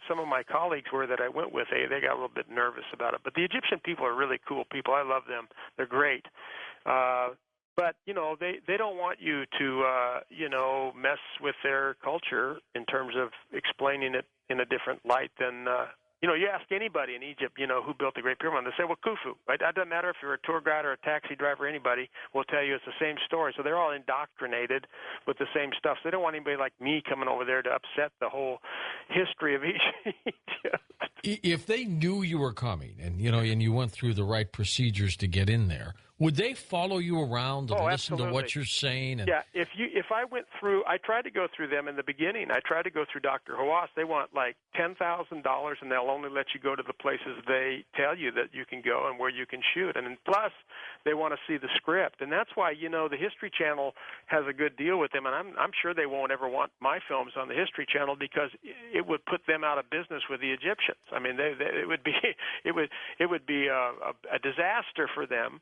some of my colleagues that I went with, they got a little bit nervous about it. But the Egyptian people are really cool people. I love them. They're great. But they don't want you to mess with their culture in terms of explaining it in a different light than. You ask anybody in Egypt, who built the Great Pyramid, they say, well, Khufu. Right? It doesn't matter if you're a tour guide or a taxi driver, anybody will tell you it's the same story. So they're all indoctrinated with the same stuff. So they don't want anybody like me coming over there to upset the whole history of Egypt. If they knew you were coming and you went through the right procedures to get in there, would they follow you around and listen absolutely. to what you're saying? Yeah, if I went through, I tried to go through them in the beginning. I tried to go through Dr. Hawass. They want like $10,000, and they'll only let you go to the places they tell you that you can go and where you can shoot. And then plus, they want to see the script, and that's why the History Channel has a good deal with them. And I'm sure they won't ever want my films on the History Channel because it would put them out of business with the Egyptians. I mean, it would be a disaster for them.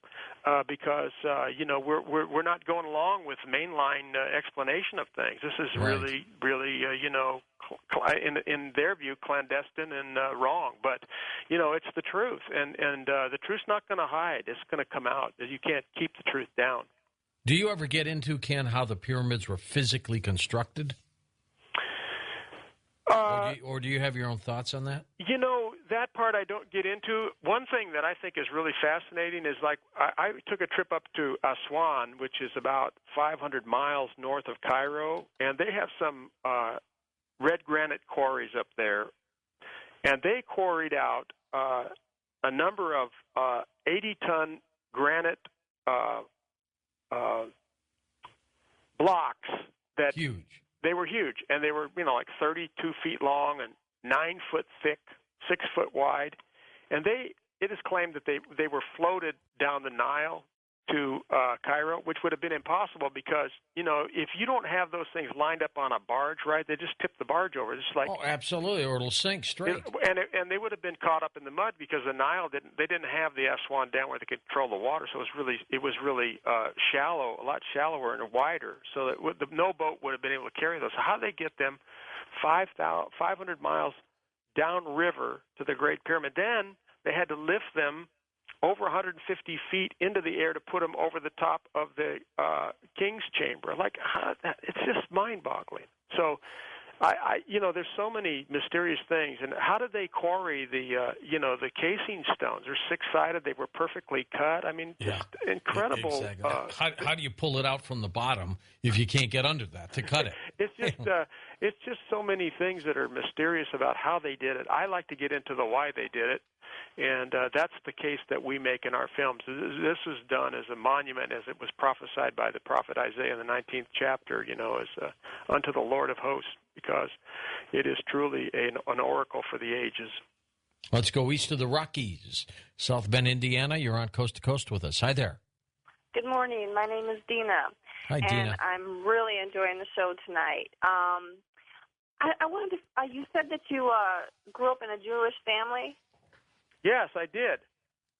Because we're not going along with mainline explanation of things. This is really in their view clandestine and wrong. But it's the truth, and the truth's not going to hide. It's going to come out. You can't keep the truth down. Do you ever get into, Ken, how the pyramids were physically constructed? Or do you have your own thoughts on that? That part I don't get into. One thing that I think is really fascinating is I took a trip up to Aswan, which is about 500 miles north of Cairo, and they have some red granite quarries up there. And they quarried out a number of 80-ton granite blocks that huge. They were huge, and they were, like 32 feet long and 9 foot thick, 6 foot wide. And it is claimed that they were floated down the Nile to Cairo, which would have been impossible because, if you don't have those things lined up on a barge, right, they just tip the barge over. It's like, oh, absolutely, or it'll sink straight. And they would have been caught up in the mud because the Nile didn't have the Aswan Dam where they could control the water, so it was really shallow, a lot shallower and wider, so that no boat would have been able to carry those. So how did they get them 500 miles downriver to the Great Pyramid? Then they had to lift them over 150 feet into the air to put them over the top of the king's chamber. It's just mind-boggling. So, there's so many mysterious things. And how did they quarry the casing stones? They're six-sided. They were perfectly cut. I mean, just incredible. Exactly. How do you pull it out from the bottom if you can't get under that to cut it? It's just so many things that are mysterious about how they did it. I like to get into the why they did it. And that's the case that we make in our films. This was done as a monument, as it was prophesied by the prophet Isaiah in the 19th chapter, as unto the Lord of hosts, because it is truly an oracle for the ages. Let's go east of the Rockies. South Bend, Indiana, you're on Coast to Coast with us. Hi there. Good morning. My name is Dina. Hi, Dina. And I'm really enjoying the show tonight. I wanted to, you said that you grew up in a Jewish family? Yes, I did.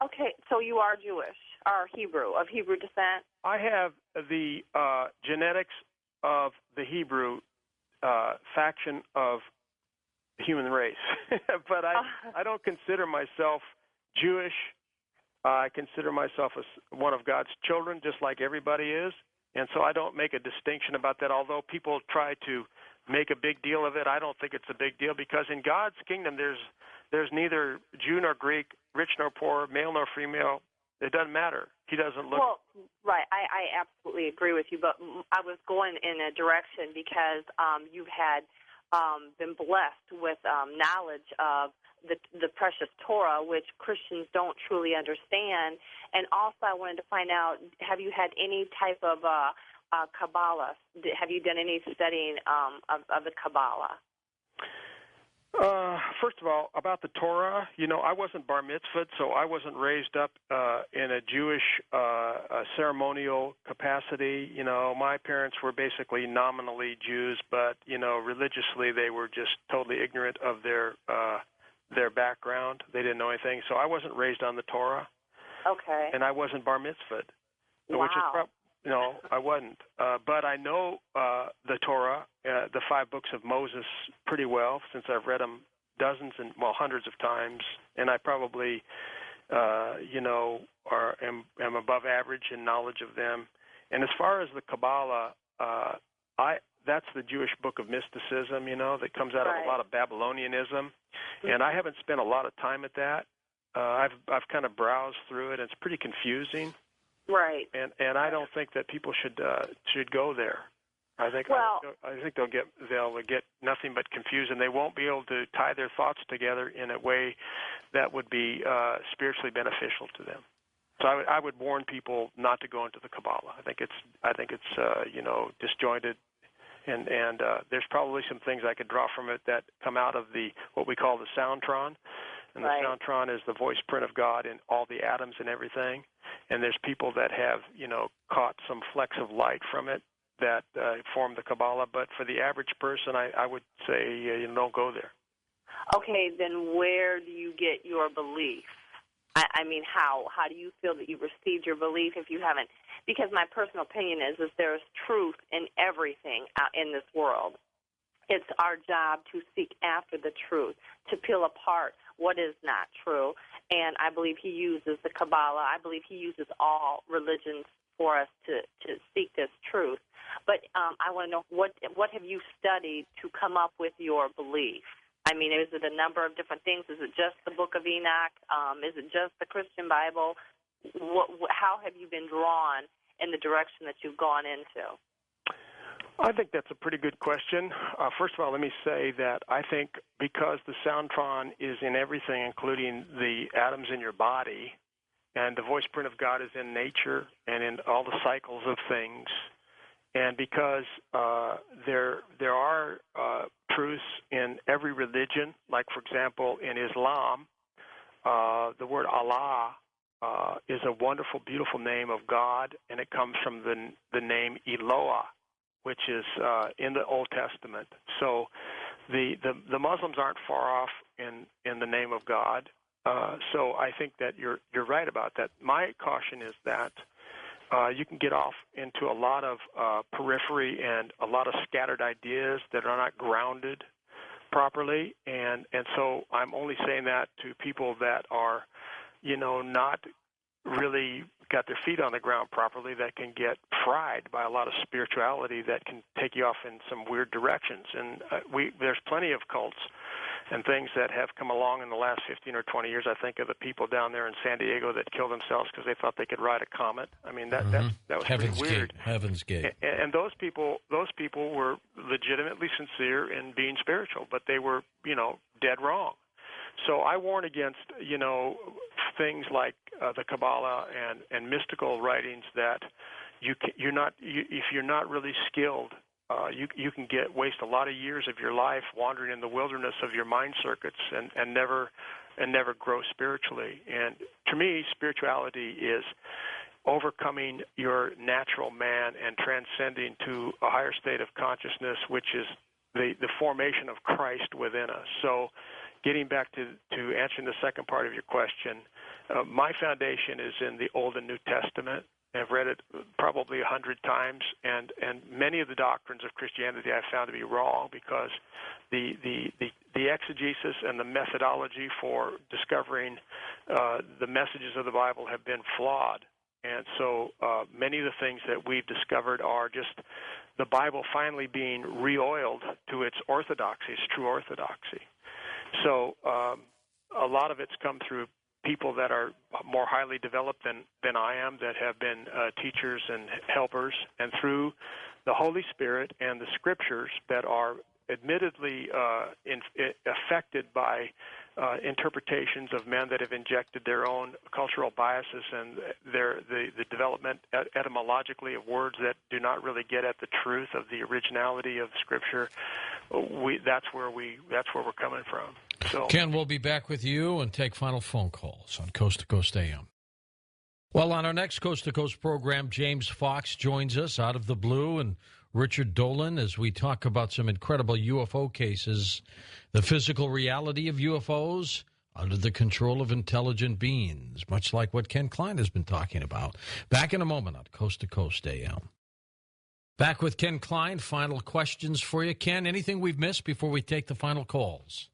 Okay, so you are Jewish, or of Hebrew descent? I have the genetics of the Hebrew faction of the human race, but I don't consider myself Jewish. I consider myself as one of God's children, just like everybody is, and so I don't make a distinction about that. Although people try to make a big deal of it, I don't think it's a big deal, because in God's kingdom there's neither Jew nor Greek, rich nor poor, male nor female. It doesn't matter. He doesn't look. Well, right. I absolutely agree with you, but I was going in a direction because you've had been blessed with knowledge of the precious Torah, which Christians don't truly understand. And also I wanted to find out, have you had any type of Kabbalah? Have you done any studying of the Kabbalah? First of all, about the Torah, I wasn't bar mitzvahed, so I wasn't raised up in a Jewish ceremonial capacity. My parents were basically nominally Jews, but religiously they were just totally ignorant of their background. They didn't know anything, so I wasn't raised on the Torah. Okay. And I wasn't bar mitzvahed. Wow. Which is no, I wasn't. But I know the Torah, the 5 books of Moses, pretty well, since I've read them dozens and, hundreds of times. And I probably, am above average in knowledge of them. And as far as the Kabbalah, that's the Jewish book of mysticism, that comes out of a lot of Babylonianism. Mm-hmm. And I haven't spent a lot of time at that. I've kind of browsed through it. It's pretty confusing. Right. And I don't think that people should go there. I think they'll get nothing but confused, and they won't be able to tie their thoughts together in a way that would be spiritually beneficial to them. So I would warn people not to go into the Kabbalah. I think it's disjointed, and there's probably some things I could draw from it that come out of what we call the Soundtron. And the Soundtron is the voice print of God in all the atoms and everything. And there's people that have, caught some flecks of light from it that form the Kabbalah. But for the average person, I would say don't go there. Okay, then where do you get your belief? I mean, how do you feel that you received your belief if you haven't? Because my personal opinion is there is truth in everything out in this world. It's our job to seek after the truth, to peel apart what is not true. And I believe he uses the Kabbalah. I believe he uses all religions for us to seek this truth. But I want to know, what have you studied to come up with your belief? I mean, is it a number of different things? Is it just the Book of Enoch? Is it just the Christian Bible? How have you been drawn in the direction that you've gone into? I think that's a pretty good question. First of all, let me say that I think because the Soundtron is in everything, including the atoms in your body, and the voice print of God is in nature and in all the cycles of things, and because there are truths in every religion, like, for example, in Islam, the word Allah is a wonderful, beautiful name of God, and it comes from the name Eloah, which is in the Old Testament. So the Muslims aren't far off in the name of God. So I think that you're right about that. My caution is that you can get off into a lot of periphery and a lot of scattered ideas that are not grounded properly, and so I'm only saying that to people that are, not really got their feet on the ground properly, that can get fried by a lot of spirituality that can take you off in some weird directions. And there's plenty of cults and things that have come along in the last 15 or 20 years. I think of the people down there in San Diego that killed themselves because they thought they could ride a comet. I mean, that was Heaven's pretty weird. Gate. Heaven's Gate. And those people were legitimately sincere in being spiritual, but they were, dead wrong. So I warn against, things like the Kabbalah and mystical writings that if you're not really skilled, you can waste a lot of years of your life wandering in the wilderness of your mind circuits and never grow spiritually. And to me, spirituality is overcoming your natural man and transcending to a higher state of consciousness, which is the formation of Christ within us. So getting back to answering the second part of your question, my foundation is in the Old and New Testament. I've read it probably 100 times, and many of the doctrines of Christianity I've found to be wrong because the exegesis and the methodology for discovering the messages of the Bible have been flawed. And so many of the things that we've discovered are just the Bible finally being re-oiled to its orthodoxy, its true orthodoxy. So a lot of it's come through people that are more highly developed than I am, that have been teachers and helpers, and through the Holy Spirit and the Scriptures that are admittedly affected by interpretations of men that have injected their own cultural biases and the development etymologically of words that do not really get at the truth of the originality of Scripture. That's where we're coming from. So, Ken, we'll be back with you and take final phone calls on Coast to Coast AM. Well, on our next Coast to Coast program, James Fox joins us out of the blue, and Richard Dolan, as we talk about some incredible UFO cases, the physical reality of UFOs under the control of intelligent beings, much like what Ken Klein has been talking about. Back in a moment on Coast to Coast AM. Back with Ken Klein. Final questions for you. Ken, anything we've missed before we take the final calls?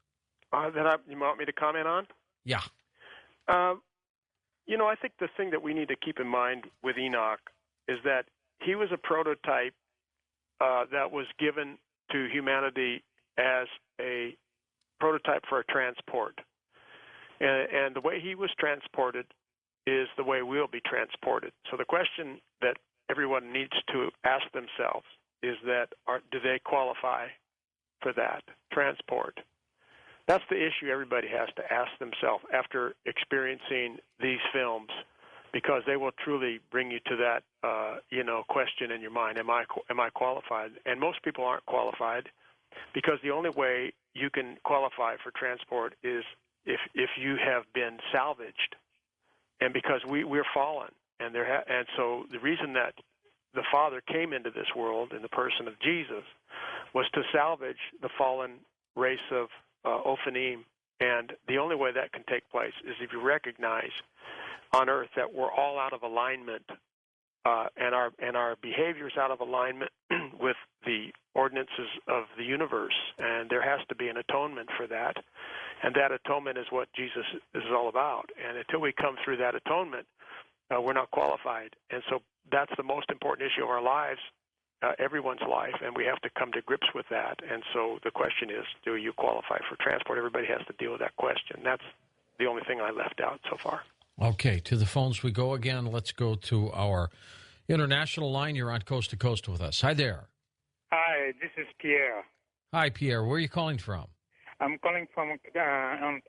You want me to comment on? Yeah. I think the thing that we need to keep in mind with Enoch is that he was a prototype that was given to humanity as a prototype for a transport. And the way he was transported is the way we'll be transported. So the question that everyone needs to ask themselves is that do they qualify for that transport? That's the issue everybody has to ask themselves after experiencing these films, because they will truly bring you to that, question in your mind. Am I qualified? And most people aren't qualified, because the only way you can qualify for transport is if you have been salvaged, and because we're fallen, and so the reason that the Father came into this world in the person of Jesus was to salvage the fallen race of Ophanim, and the only way that can take place is if you recognize on earth that we're all out of alignment, and our behavior is out of alignment with the ordinances of the universe, and there has to be an atonement for that, and that atonement is what Jesus is all about. And until we come through that atonement, we're not qualified, and so that's the most important issue of our lives. Everyone's life, and we have to come to grips with that. And so the question is, do you qualify for transport? Everybody has to deal with that question. That's the only thing I left out so far. Okay, to the phones we go again. Let's go to our international line. You're on Coast to Coast with us. Hi there. Hi, this is Pierre. Hi, Pierre. Where are you calling from? I'm calling from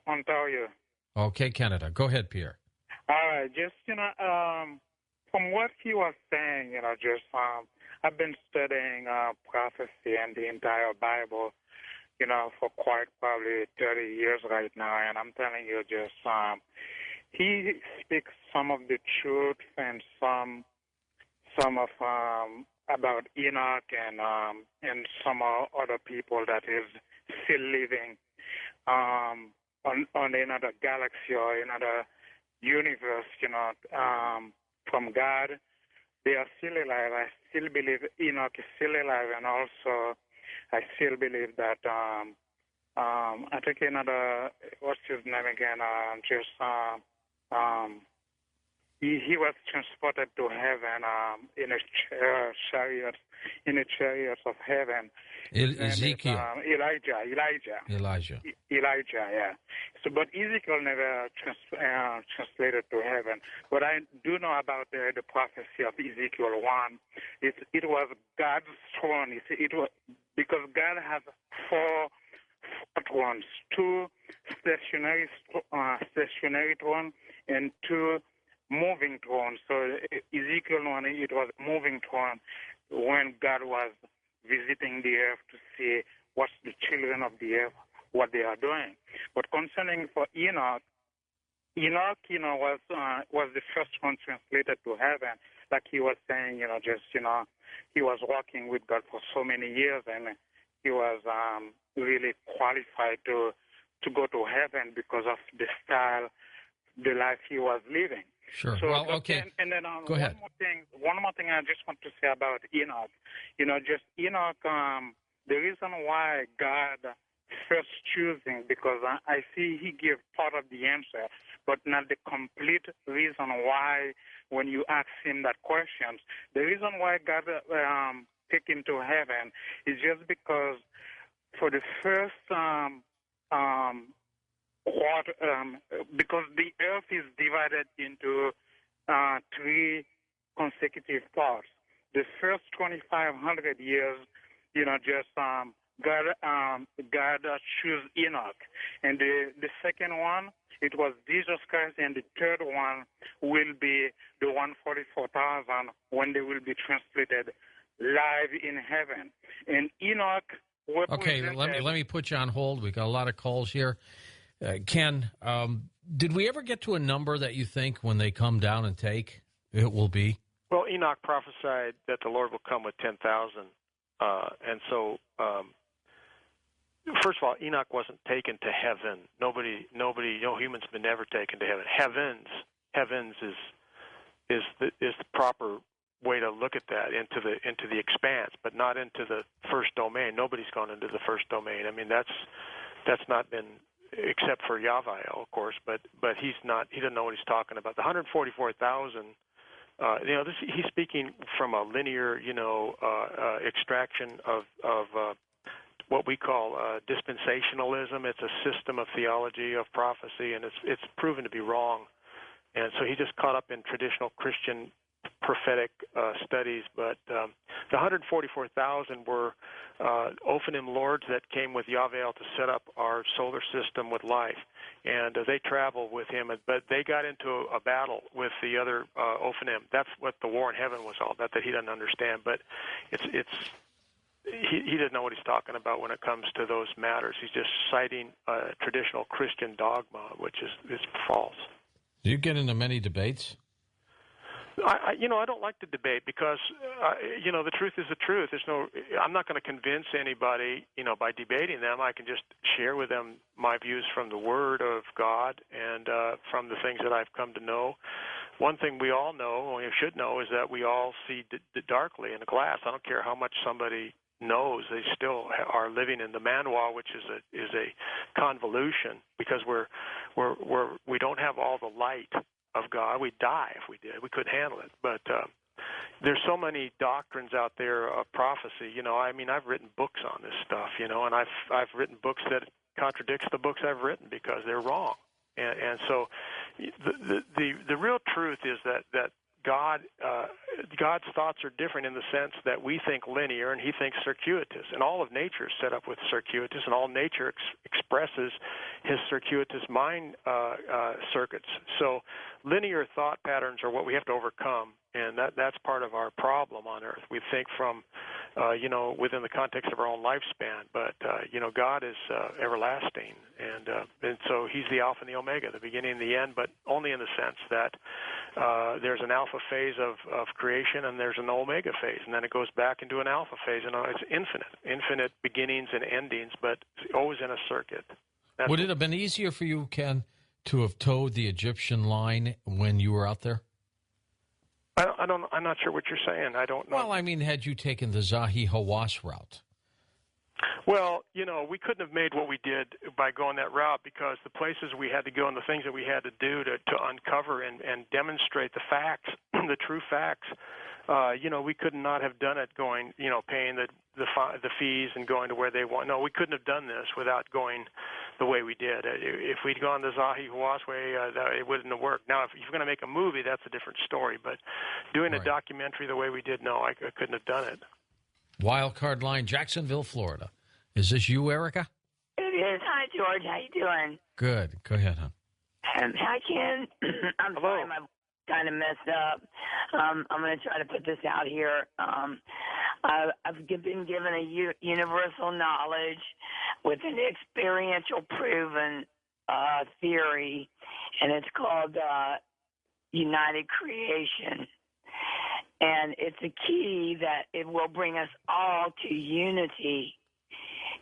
Ontario. Okay, Canada. Go ahead, Pierre. All right, just, from what he was saying, I've been studying prophecy and the entire Bible, for quite probably 30 years right now, and I'm telling you, he speaks some of the truth and some of about Enoch and some other people that is still living on another galaxy or another universe, from God. They are still alive. I still believe Enoch is still alive, and also I still believe that I think another, what's his name again? He was transported to heaven in a chariot of heaven. Ezekiel. Elijah, yeah. So, but Ezekiel never translated to heaven. But I do know about the prophecy of Ezekiel 1. It was God's throne. It was because God has four thrones, two stationary thrones and two moving throne. So Ezekiel 1, it was moving throne when God was visiting the earth to see what's the children of the earth, what they are doing. But concerning for Enoch was the first one translated to heaven. Like he was saying, he was walking with God for so many years, and he was really qualified to go to heaven because of the style, the life he was living. Sure. So, well, okay. And then go ahead. One more thing I just want to say about Enoch. Enoch, the reason why God first choosing, because I see he gave part of the answer, but not the complete reason why when you ask him that question. The reason why God take him to heaven is just because for the first because the earth is divided into three consecutive parts. The first 2,500 years, God chose Enoch, and the second one, it was Jesus Christ, and the third one will be the 144,000 when they will be translated live in heaven. And Enoch. Okay, let me put you on hold. We got a lot of calls here. Ken, did we ever get to a number that you think when they come down and take, it will be? Well, Enoch prophesied that the Lord will come with 10,000. And so, first of all, Enoch wasn't taken to heaven. Nobody, no human's been ever taken to heaven. Heavens is the proper way to look at that, into the expanse, but not into the first domain. Nobody's gone into the first domain. I mean, that's not been, except for Yahweh, of course, but he doesn't know what he's talking about. The 144,000, he's speaking from a linear, extraction of what we call dispensationalism. It's a system of theology, of prophecy, and it's proven to be wrong. And so he just caught up in traditional Christian prophetic studies, but the 144,000 were Ophanim lords that came with Yahweh to set up our solar system with life, and they traveled with him, but they got into a battle with the other Ophanim. That's what the war in heaven was all about, that he doesn't understand, but he doesn't know what he's talking about when it comes to those matters. He's just citing traditional Christian dogma, which is false. Do you get into many debates? I don't like to debate because, the truth is the truth. I'm not going to convince anybody, by debating them. I can just share with them my views from the Word of God and from the things that I've come to know. One thing we all know, or you should know, is that we all see darkly in a glass. I don't care how much somebody knows; they still are living in the manwa, which is a convolution, because we don't have all the light of God. We'd die if we did. We couldn't handle it. But there's so many doctrines out there of prophecy. I've written books on this stuff, and I've written books that contradicts the books I've written because they're wrong. And so the real truth is that God's thoughts are different in the sense that we think linear and he thinks circuitous, and all of nature is set up with circuitous, and all nature expresses his circuitous mind circuits. So linear thought patterns are what we have to overcome, and that's part of our problem on Earth. We think from within the context of our own lifespan. But, God is everlasting, and so he's the Alpha and the Omega, the beginning and the end, but only in the sense that there's an alpha phase of creation and there's an omega phase, and then it goes back into an alpha phase, and it's infinite beginnings and endings, but always in a circuit. Would it have been easier for you, Ken, to have towed the Egyptian line when you were out there? I'm not sure what you're saying. I don't know. Well, I mean, had you taken the Zahi Hawass route? Well, we couldn't have made what we did by going that route, because the places we had to go and the things that we had to do to uncover and demonstrate the facts, the true facts, we could not have done it going, paying the fees and going to where they want. No, we couldn't have done this without going the way we did. If we'd gone the Zahi Hawass way, it wouldn't have worked. Now, if you're going to make a movie, that's a different story. But doing a documentary the way we did, no, I couldn't have done it. Wild card line, Jacksonville, Florida. Is this you, Erica? It is. Hi, George. How you doing? Good. Go ahead, hon. Hi, Ken. I'm Hello. sorry, my voice kind of messed up. I'm going to try to put this out here. I've been given a universal knowledge with an experiential proven theory, and it's called United Creation. And it's a key that it will bring us all to unity.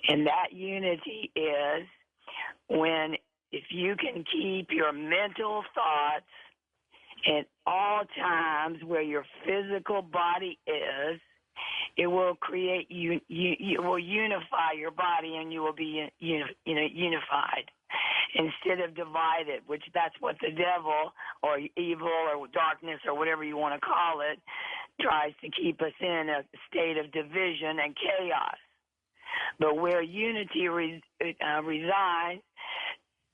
And that unity is if you can keep your mental thoughts at all times where your physical body is, it will create it will unify your body, and you will be unified instead of divided, which that's what the devil or evil or darkness or whatever you want to call it tries to keep us in a state of division and chaos. But where unity resides,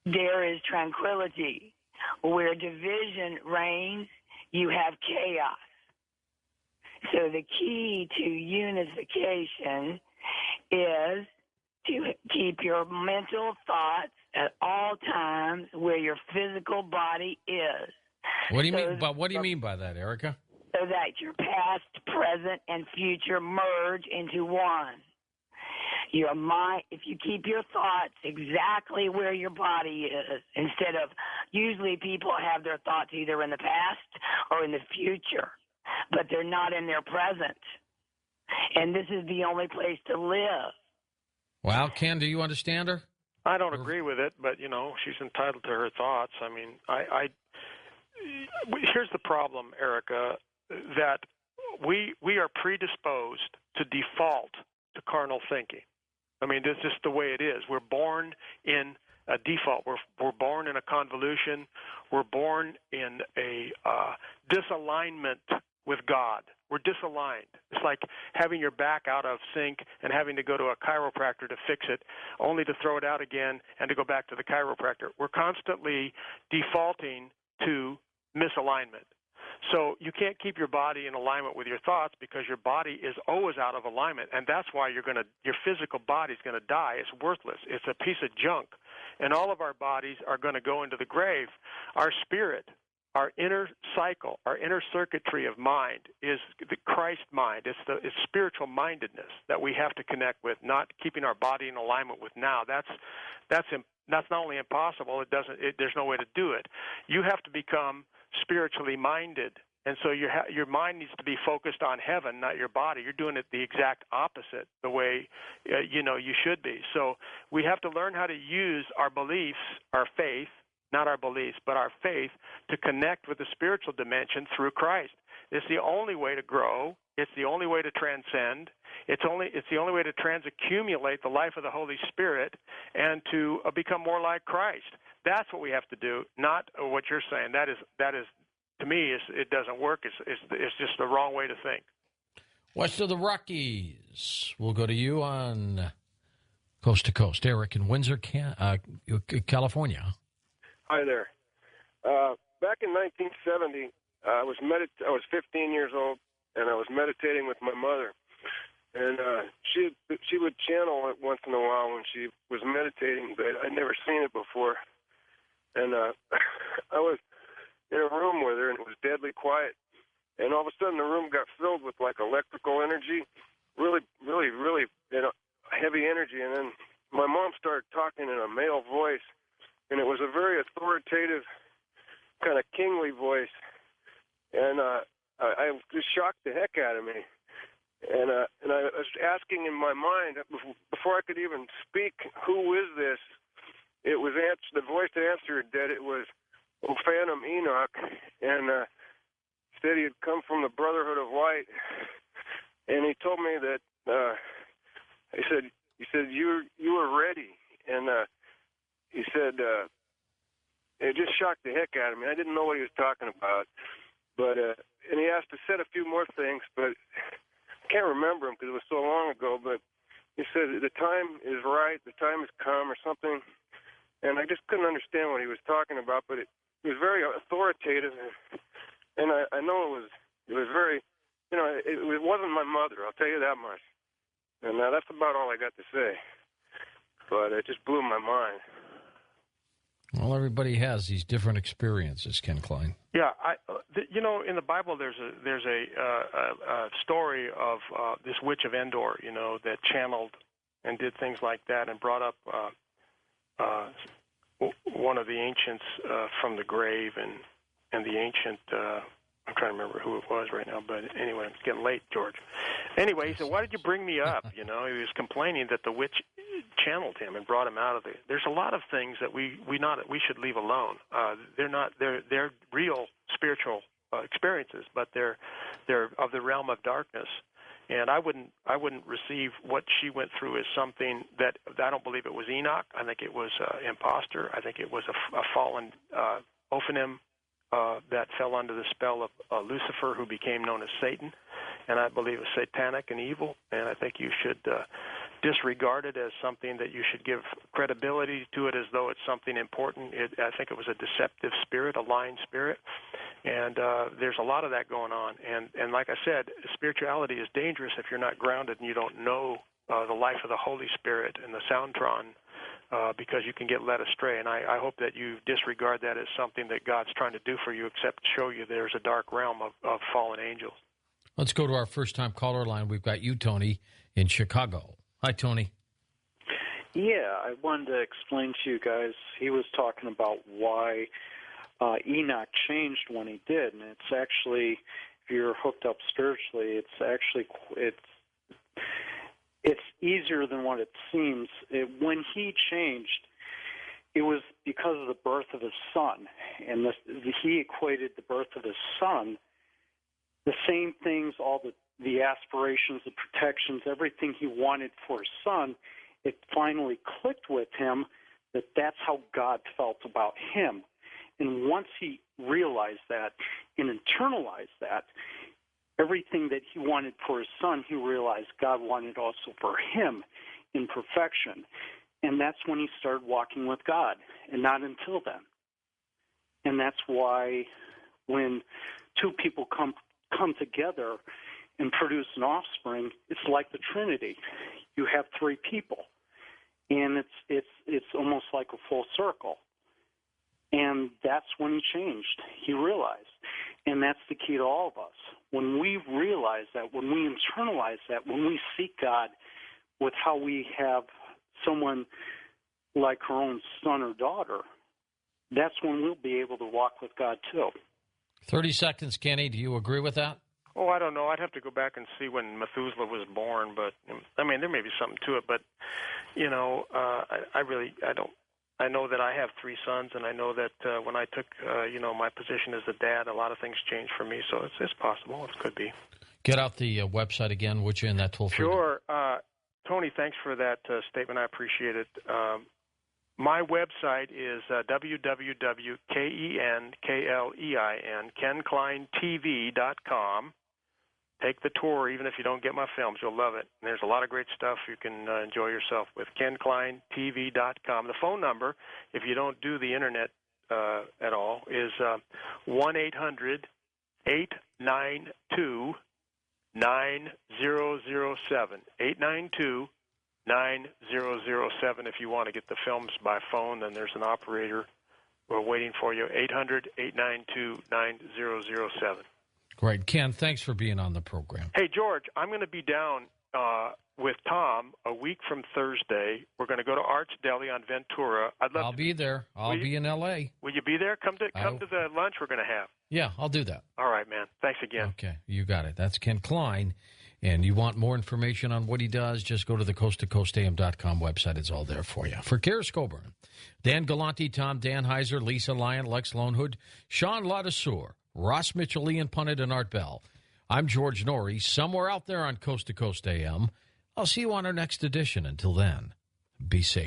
there is tranquility. Where division reigns, you have chaos. So the key to unification is to keep your mental thoughts at all times where your physical body is. What do you mean? But what do you mean by that, Erica? So that your past, present, and future merge into one. Your mind, if you keep your thoughts exactly where your body is, instead of, usually people have their thoughts either in the past or in the future, but they're not in their present. And this is the only place to live. Well, Ken, do you understand her? I don't agree with it, but, she's entitled to her thoughts. I mean, here's the problem, Erica, that we are predisposed to default to carnal thinking. I mean, that's just the way it is. We're born in a default. We're born in a convolution. We're born in a disalignment with God. We're disaligned. It's like having your back out of sync and having to go to a chiropractor to fix it, only to throw it out again and to go back to the chiropractor. We're constantly defaulting to misalignment. So you can't keep your body in alignment with your thoughts because your body is always out of alignment, and that's why your physical body is going to die. It's worthless. It's a piece of junk, and all of our bodies are going to go into the grave. Our spirit, our inner cycle, our inner circuitry of mind is the Christ mind. It's spiritual mindedness that we have to connect with, not keeping our body in alignment with now. That's not only impossible. There's no way to do it. You have to become spiritually minded, and so your mind needs to be focused on heaven, not your body. You're doing it the exact opposite, the way you should be. So we have to learn how to use our beliefs, our faith, not our beliefs, but our faith, to connect with the spiritual dimension through Christ. It's the only way to grow. It's the only way to transcend. It's the only way to transaccumulate the life of the Holy Spirit and to become more like Christ. That's what we have to do, not what you're saying. That is to me, it doesn't work. It's just the wrong way to think. West of the Rockies. We'll go to you on Coast to Coast. Eric in Windsor, California. Hi there. Back in 1970, I was 15 years old, and I was meditating with my mother. And she would channel it once in a while when she was meditating, but I'd never seen it before. And I was in a room with her, and it was deadly quiet. And all of a sudden, the room got filled with, like, electrical energy, really energy. And then my mom started talking in a male voice, and it was a very authoritative, kind of kingly voice. And I just shocked the heck out of me. And I was asking in my mind, before I could even speak, who is this? It was the voice that answered that it was Phantom Enoch, and said he had come from the Brotherhood of Light. And he told me that he said you were ready, and he said it just shocked the heck out of me. I didn't know what he was talking about, but and he asked to said a few more things, but I can't remember them because it was so long ago. But he said the time is right, the time has come, or something, and I just couldn't understand what he was talking about. But it was very authoritative, and I know it was very. You know, it wasn't my mother, I'll tell you that much. And that's about all I got to say. But it just blew my mind. Well, everybody has these different experiences, Ken Klein. Yeah, in the Bible, there's a story of this witch of Endor, that channeled and did things like that and brought up one of the ancients from the grave, and the ancient. I'm trying to remember who it was right now, but anyway, it's getting late, George. Anyway, he said, "Why did you bring me up?" He was complaining that the witch channeled him and brought him out of it. There's a lot of things that we should leave alone. They're real spiritual experiences, but they're of the realm of darkness. And I wouldn't receive what she went through as something that I don't believe it was Enoch. I think it was imposter. I think it was a fallen Ophanim. That fell under the spell of Lucifer, who became known as Satan, and I believe it's satanic and evil, and I think you should disregard it as something that you should give credibility to it as though it's something important. I think it was a deceptive spirit, a lying spirit, and there's a lot of that going on. And like I said, spirituality is dangerous if you're not grounded and you don't know the life of the Holy Spirit and the Soundtron, because you can get led astray. And I hope that you disregard that as something that God's trying to do for you, except show you there's a dark realm of fallen angels. Let's go to our first-time caller line. We've got you, Tony, in Chicago. Hi, Tony. Yeah, I wanted to explain to you guys, he was talking about why Enoch changed when he did. And it's actually, if you're hooked up spiritually, it's easier than what it seems. When he changed, it was because of the birth of his son. And he equated the birth of his son, the same things, all the aspirations, the protections, everything he wanted for his son, it finally clicked with him that that's how God felt about him. And once he realized that and internalized that, everything that he wanted for his son, he realized God wanted also for him in perfection. And that's when he started walking with God, and not until then. And that's why when two people come together and produce an offspring, it's like the Trinity. You have three people, and it's almost like a full circle. And that's when he changed. He realized. And that's the key to all of us. When we realize that, when we internalize that, when we seek God with how we have someone like her own son or daughter, that's when we'll be able to walk with God too. 30 seconds, Kenny. Do you agree with that? Oh, I don't know. I'd have to go back and see when Methuselah was born, but I mean, there may be something to it. But I don't. I know that I have three sons, and I know that when I took my position as the dad, a lot of things changed for me. So it's possible. It could be. Get out the website again, would you, in that toll-free? Sure. Tony, thanks for that statement. I appreciate it. My website is kenklein, KenKlein.com. Take the tour, even if you don't get my films. You'll love it. And there's a lot of great stuff you can enjoy yourself with. KenKleinTV.com. The phone number, if you don't do the Internet at all, is 1-800-892-9007. 892-9007. If you want to get the films by phone, then there's an operator waiting for you. 800-892-9007. Great. Ken, thanks for being on the program. Hey, George, I'm going to be down with Tom a week week from Thursday. We're going to go to Art's Deli on Ventura. I'll be there. I'll be in L.A. Will you be there? Come to the lunch we're going to have. Yeah, I'll do that. All right, man. Thanks again. Okay, you got it. That's Ken Klein. And you want more information on what he does, just go to the coasttocoastam.com website. It's all there for you. For Kara Scoburn, Dan Galante, Tom Danheiser, Lisa Lyon, Lex Lonehood, Sean Ladesseur, Ross Mitchell, Ian Punnett, and Art Bell. I'm George Norrie, somewhere out there on Coast to Coast AM. I'll see you on our next edition. Until then, be safe.